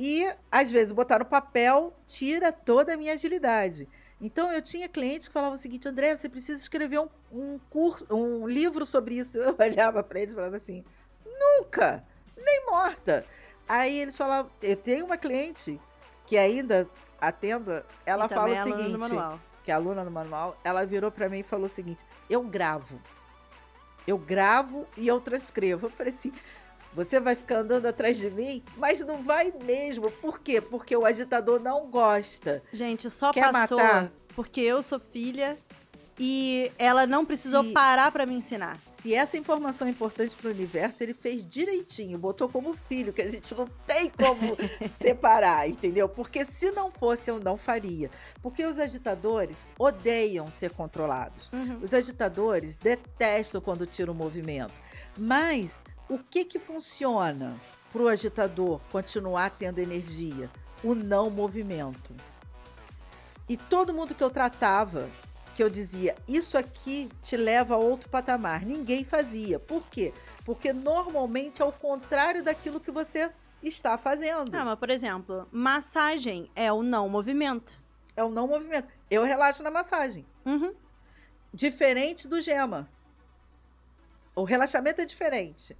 E, às vezes, botar no papel tira toda a minha agilidade. Então, eu tinha clientes que falavam o seguinte, André, você precisa escrever um livro sobre isso. Eu olhava para eles e falava assim, nunca, nem morta. Aí eles falavam, eu tenho uma cliente que ainda atendo, ela fala o seguinte, que é aluna no manual, ela virou para mim e falou o seguinte, eu gravo e eu transcrevo. Eu falei assim, você vai ficar andando atrás de mim? Mas não vai mesmo. Por quê? Porque o agitador não gosta. Gente, só passou porque eu sou filha e ela não precisou parar para me ensinar. Se essa informação é importante para o universo, ele fez direitinho, botou como filho, que a gente não tem como separar, entendeu? Porque se não fosse, eu não faria. Porque os agitadores odeiam ser controlados. Os agitadores detestam quando tira o movimento. Mas... o que funciona para o agitador continuar tendo energia? O não movimento. E todo mundo que eu tratava, que eu dizia, isso aqui te leva a outro patamar, ninguém fazia. Por quê? Porque normalmente é o contrário daquilo que você está fazendo. Mas, por exemplo, massagem é o não movimento. É o não movimento. Eu relaxo na massagem. Diferente do gema. O relaxamento é diferente.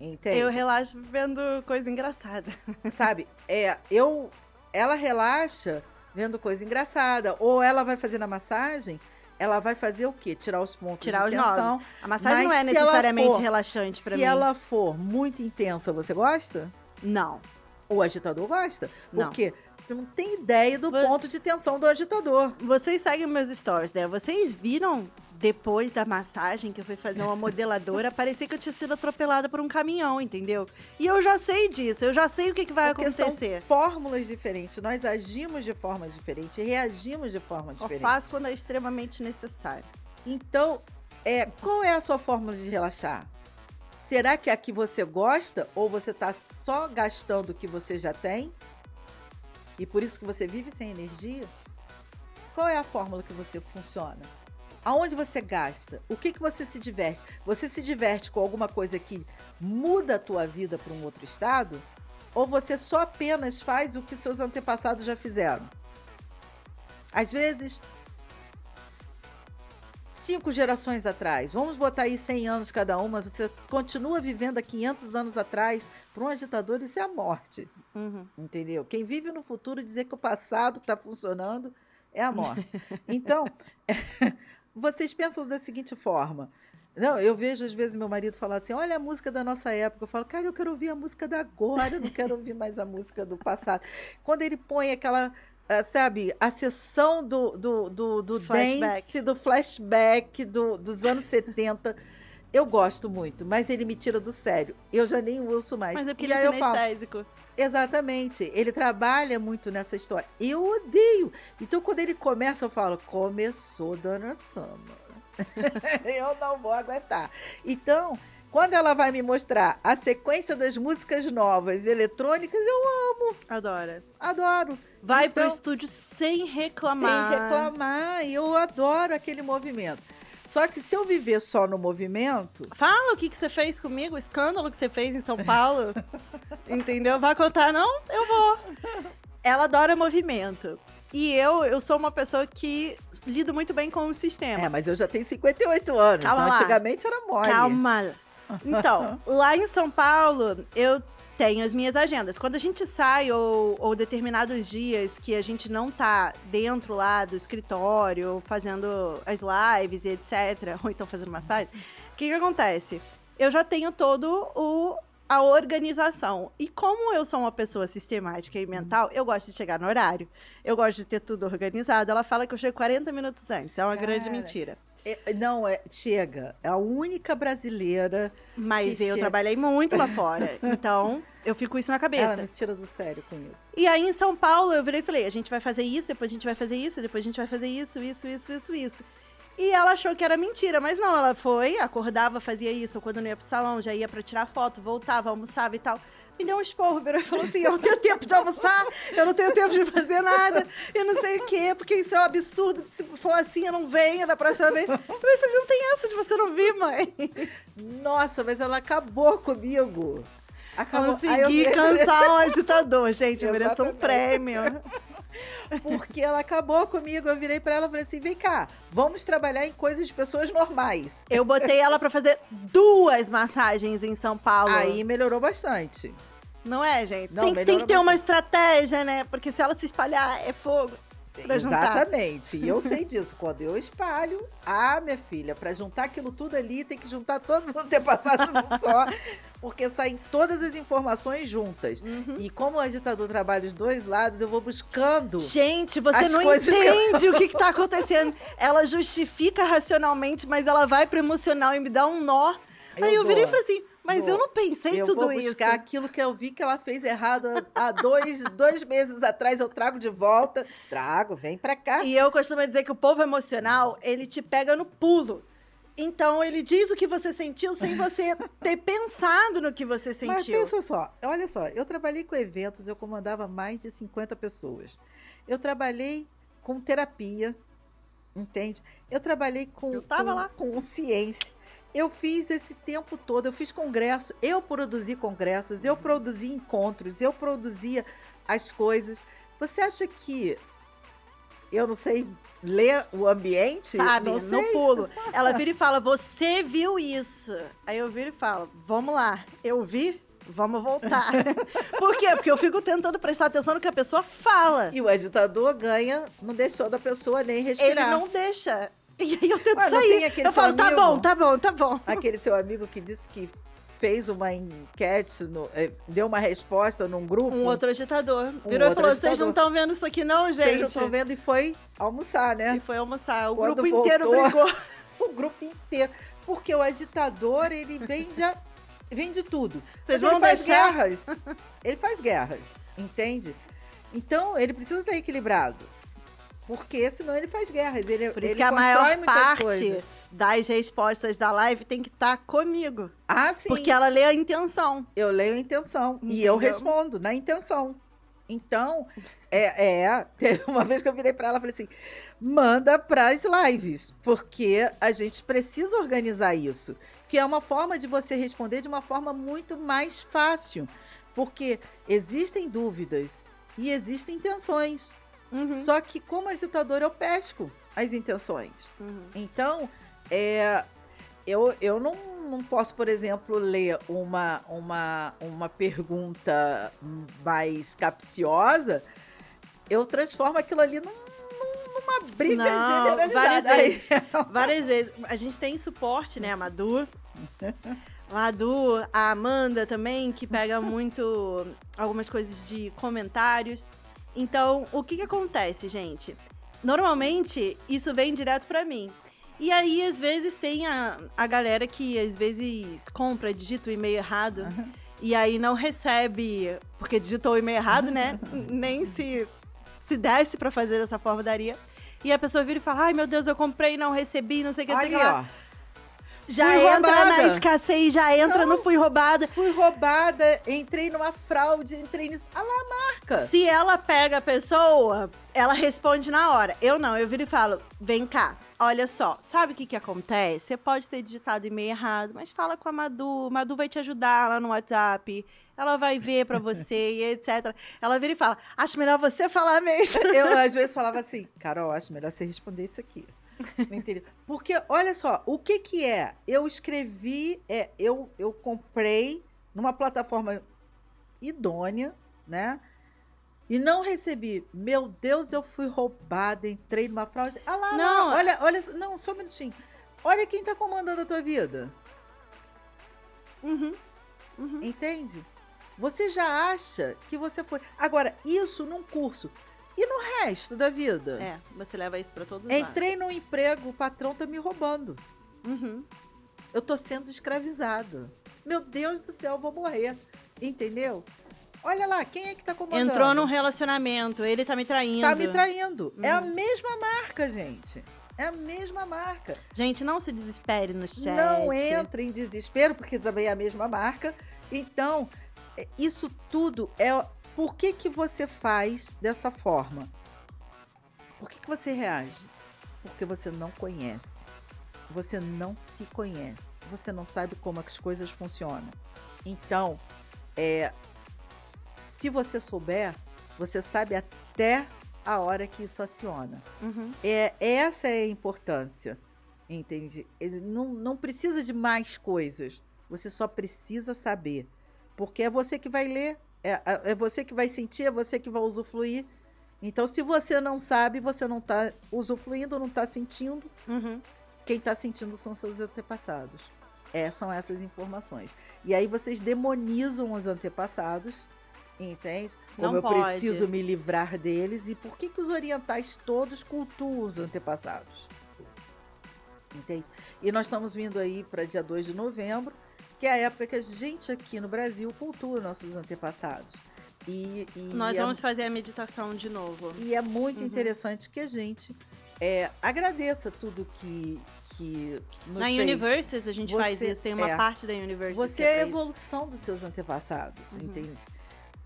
Entende? Eu relaxo vendo coisa engraçada. Sabe? Ela relaxa vendo coisa engraçada. Ou ela vai fazer na massagem, ela vai fazer o quê? Tirar os pontos de tensão. Nós. A massagem não é necessariamente relaxante pra mim. Se ela for muito intensa, você gosta? Não. O agitador gosta. Por quê? Você não tem ideia do ponto de tensão do agitador. Vocês seguem meus stories, né? Vocês viram, depois da massagem, que eu fui fazer uma modeladora, parecia que eu tinha sido atropelada por um caminhão, entendeu? E eu já sei disso, eu já sei o que vai acontecer. São fórmulas diferentes, nós agimos de forma diferente, reagimos de forma diferente. Só faço quando é extremamente necessário. Então, qual é a sua fórmula de relaxar? Será que é a que você gosta ou você está só gastando o que você já tem? E por isso que você vive sem energia? qual é a fórmula que você funciona? Aonde você gasta? O que você se diverte? Você se diverte com alguma coisa que muda a tua vida para um outro estado? Ou você só apenas faz o que seus antepassados já fizeram? Às vezes, 5 gerações atrás, vamos botar aí 100 anos cada uma, você continua vivendo há 500 anos atrás. Para um agitador, isso é a morte. Entendeu? Quem vive no futuro dizer que o passado está funcionando é a morte. Então, vocês pensam da seguinte forma. Não, eu vejo às vezes meu marido falar assim, olha a música da nossa época. Eu falo, cara, eu quero ouvir a música da agora, eu não quero ouvir mais a música do passado. Quando ele põe aquela, sabe, a sessão do Flashback. dance, do flashback dos anos 70, eu gosto muito, mas ele me tira do sério. Eu já nem ouço mais. Mas é porque E ele aí é eu falo, sinestésico. exatamente, ele trabalha muito nessa história. Eu odeio. Então, quando ele começa, eu falo, começou Donna Summer. Eu não vou aguentar. Então, quando ela vai me mostrar a sequência das músicas novas eletrônicas, eu amo. Adoro. Vai então, pro estúdio sem reclamar. Sem reclamar. Eu adoro aquele movimento. Só que se eu viver só no movimento... Fala o que você fez comigo, o escândalo que você fez em São Paulo. Entendeu? Vai contar, não? Eu vou. Ela adora movimento. E eu sou uma pessoa que lido muito bem com o sistema. Mas eu já tenho 58 anos. Calma lá. Antigamente era mole. Calma. Então, lá em São Paulo, eu tenho as minhas agendas. Quando a gente sai, ou determinados dias que a gente não tá dentro lá do escritório, fazendo as lives e etc., ou então fazendo massagem, o que acontece? Eu já tenho a organização. E como eu sou uma pessoa sistemática e mental, eu gosto de chegar no horário. Eu gosto de ter tudo organizado. Ela fala que eu chego 40 minutos antes. É uma grande mentira. Chega. É a única brasileira. Mas eu trabalhei muito lá fora. Então, eu fico com isso na cabeça. Ela me tira do sério com isso. E aí, em São Paulo, eu virei e falei, a gente vai fazer isso, depois a gente vai fazer isso, depois a gente vai fazer isso. E ela achou que era mentira, mas não, ela foi, acordava, fazia isso, quando não ia pro salão, já ia pra tirar foto, voltava, almoçava e tal. Me deu um esporro, virou e falou assim, eu não tenho tempo de almoçar, eu não tenho tempo de fazer nada, eu não sei o quê, porque isso é um absurdo, se for assim, eu não venho da próxima vez. Eu falei, não tem essa de você não vir, mãe. Nossa, mas ela acabou comigo. Consegui cansar um agitador, gente, eu mereço um prêmio. Porque ela acabou comigo, eu virei pra ela e falei assim, vem cá, vamos trabalhar em coisas de pessoas normais. Eu botei ela pra fazer 2 massagens em São Paulo. Aí melhorou bastante. Não é, gente? Não, tem que ter uma estratégia, né? Porque se ela se espalhar, é fogo. Exatamente, e eu sei disso. Quando eu espalho, minha filha, pra juntar aquilo tudo ali, tem que juntar todos os antepassados num só, porque saem todas as informações juntas. E como o agitador trabalha os dois lados, eu vou buscando. Gente, você não entende o que tá acontecendo. Ela justifica racionalmente, mas ela vai pro emocional e me dá um nó. Aí eu virei e falei assim, mas eu não pensei tudo isso. Eu vou buscar aquilo que eu vi que ela fez errado há 2 meses atrás, eu trago de volta. Vem pra cá. E eu costumo dizer que o povo emocional, ele te pega no pulo. Então, ele diz o que você sentiu sem você ter pensado no que você sentiu. Mas pensa só, olha só, eu trabalhei com eventos, eu comandava mais de 50 pessoas. Eu trabalhei com terapia, entende? Eu trabalhei com ciência. Eu fiz esse tempo todo, eu fiz congresso, eu produzi congressos, eu produzi encontros, eu produzia as coisas. Você acha que eu não sei ler o ambiente? Sabe, não sei. no pulo. Ela vira e fala, você viu isso. Aí eu viro e falo, vamos lá, eu vi, vamos voltar. Por quê? Porque eu fico tentando prestar atenção no que a pessoa fala. E o agitador ganha, não deixou da pessoa nem respirar. Ele não deixa. E aí eu tento sair. Eu falo, amigo, tá bom. Aquele seu amigo que disse que fez uma enquete, deu uma resposta num grupo. Um outro agitador. Virou e falou, vocês não estão vendo isso aqui não, gente? Vocês não estão vendo, e foi almoçar, né? E foi almoçar. Quando grupo inteiro brigou. O grupo inteiro. Porque o agitador, ele vende tudo. Vocês Mas vão guerras. Ele faz guerras, entende? Então, ele precisa estar equilibrado. Porque senão ele faz guerras. Por isso que a maior parte das respostas da live tem que estar comigo. Ah, sim. Porque ela lê a intenção. Eu leio a intenção. Entendeu? E eu respondo na intenção. Então, teve uma vez que eu virei para ela e falei assim, manda para as lives, porque a gente precisa organizar isso, que é uma forma de você responder de uma forma muito mais fácil, porque existem dúvidas e existem intenções, só que como agitadora eu pesco as intenções. Então, eu não posso, por exemplo, ler uma pergunta mais capciosa, eu transformo aquilo ali numa briga generalizada. Várias vezes. A gente tem suporte, né, a Madu, a Amanda também, que pega muito algumas coisas de comentários. Então, o que acontece, gente? Normalmente, isso vem direto pra mim. E aí, às vezes, tem a galera que, às vezes, compra, digita o e-mail errado. E aí não recebe, porque digitou o e-mail errado, né? Nem se desse pra fazer dessa forma, daria. E a pessoa vira e fala, ai, meu Deus, eu comprei, não recebi, não sei o que, não sei o que lá. Já fui entra roubada. na escassez, já entra no fui roubada. Fui roubada, entrei numa fraude, entrei nisso. Ah lá, a marca. Se ela pega a pessoa, ela responde na hora. Eu não, eu viro e falo, vem cá, olha só, sabe o que acontece? Você pode ter digitado e-mail errado, mas fala com a Madu vai te ajudar lá no WhatsApp, ela vai ver pra você e etc. Ela vira e fala, acho melhor você falar mesmo. Eu, às vezes, falava assim, Carol, acho melhor você responder isso aqui. Entendeu? Porque, olha só, o que é? Eu escrevi, eu comprei numa plataforma idônea, né? E não recebi. Meu Deus, eu fui roubada, entrei numa fraude. Ah lá, não, olha, não, só um minutinho. Olha quem tá comandando a tua vida. Entende? Você já acha que você foi. Agora, isso num curso. E no resto da vida? Você leva isso pra todos os lados. Entrei num emprego, o patrão tá me roubando. Eu tô sendo escravizada. Meu Deus do céu, eu vou morrer. Entendeu? Olha lá, quem é que tá comandando? Entrou num relacionamento, ele tá me traindo. Tá me traindo. É a mesma marca, gente. É a mesma marca. Gente, não se desespere no chat. Não entre em desespero, porque também é a mesma marca. Então, isso tudo é... Por que você faz dessa forma? Por que você reage? Porque você não conhece. Você não se conhece. Você não sabe como as coisas funcionam. Então, se você souber, você sabe até a hora que isso aciona. Essa é a importância. Entende? Ele não precisa de mais coisas. Você só precisa saber. Porque é você que vai ler. É você que vai sentir, é você que vai usufruir. Então, se você não sabe, você não está usufruindo, não está sentindo. Quem está sentindo são seus antepassados. São essas informações. E aí vocês demonizam os antepassados, entende? Como eu preciso me livrar deles. E por que os orientais todos cultuam os antepassados? Entende? E nós estamos vindo aí para dia 2 de novembro, que é a época que a gente aqui no Brasil cultua nossos antepassados. E nós vamos fazer a meditação de novo. E é muito interessante que a gente agradeça tudo que nos Na fez. Universes a gente faz isso, tem uma parte da Universes. Você é a evolução dos seus antepassados, entende?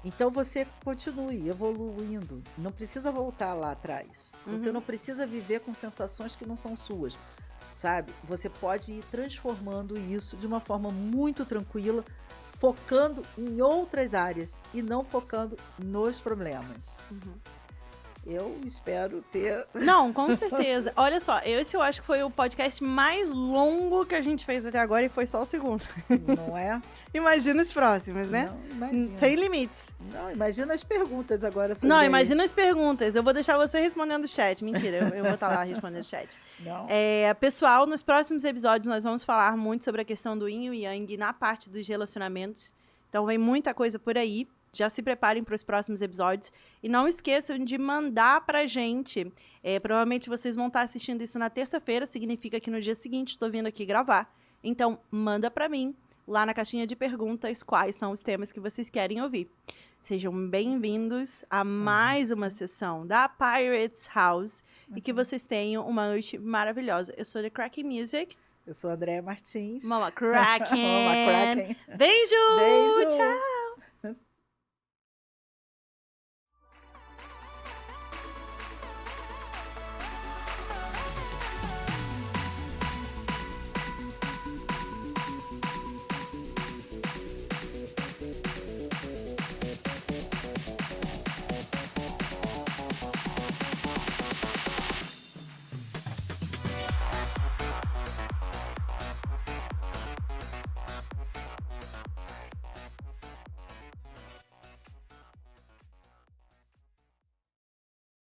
Então você continue evoluindo. Não precisa voltar lá atrás. Você não precisa viver com sensações que não são suas. Sabe? Você pode ir transformando isso de uma forma muito tranquila, focando em outras áreas e não focando nos problemas. Eu espero ter... Não, com certeza. Olha só, esse eu acho que foi o podcast mais longo que a gente fez até agora e foi só o segundo. Não é? Imagina os próximos, né? Não, imagina. Sem limites. Não, imagina as perguntas agora. Não, imagina as perguntas. Eu vou deixar você respondendo o chat. Mentira, eu vou estar lá respondendo o chat. Não. Pessoal, nos próximos episódios nós vamos falar muito sobre a questão do yin e yang na parte dos relacionamentos. Então vem muita coisa por aí. Já se preparem para os próximos episódios. E não esqueçam de mandar pra gente. Provavelmente vocês vão estar assistindo isso na terça-feira. Significa que no dia seguinte estou vindo aqui gravar. Então, manda pra mim, lá na caixinha de perguntas, quais são os temas que vocês querem ouvir. Sejam bem-vindos a mais uma sessão da Pirates House. E que vocês tenham uma noite maravilhosa. Eu sou The Cracking Music. Eu sou a Andréia Martins. Mama Cracking. Mama Cracking. Beijo! Beijo! Tchau!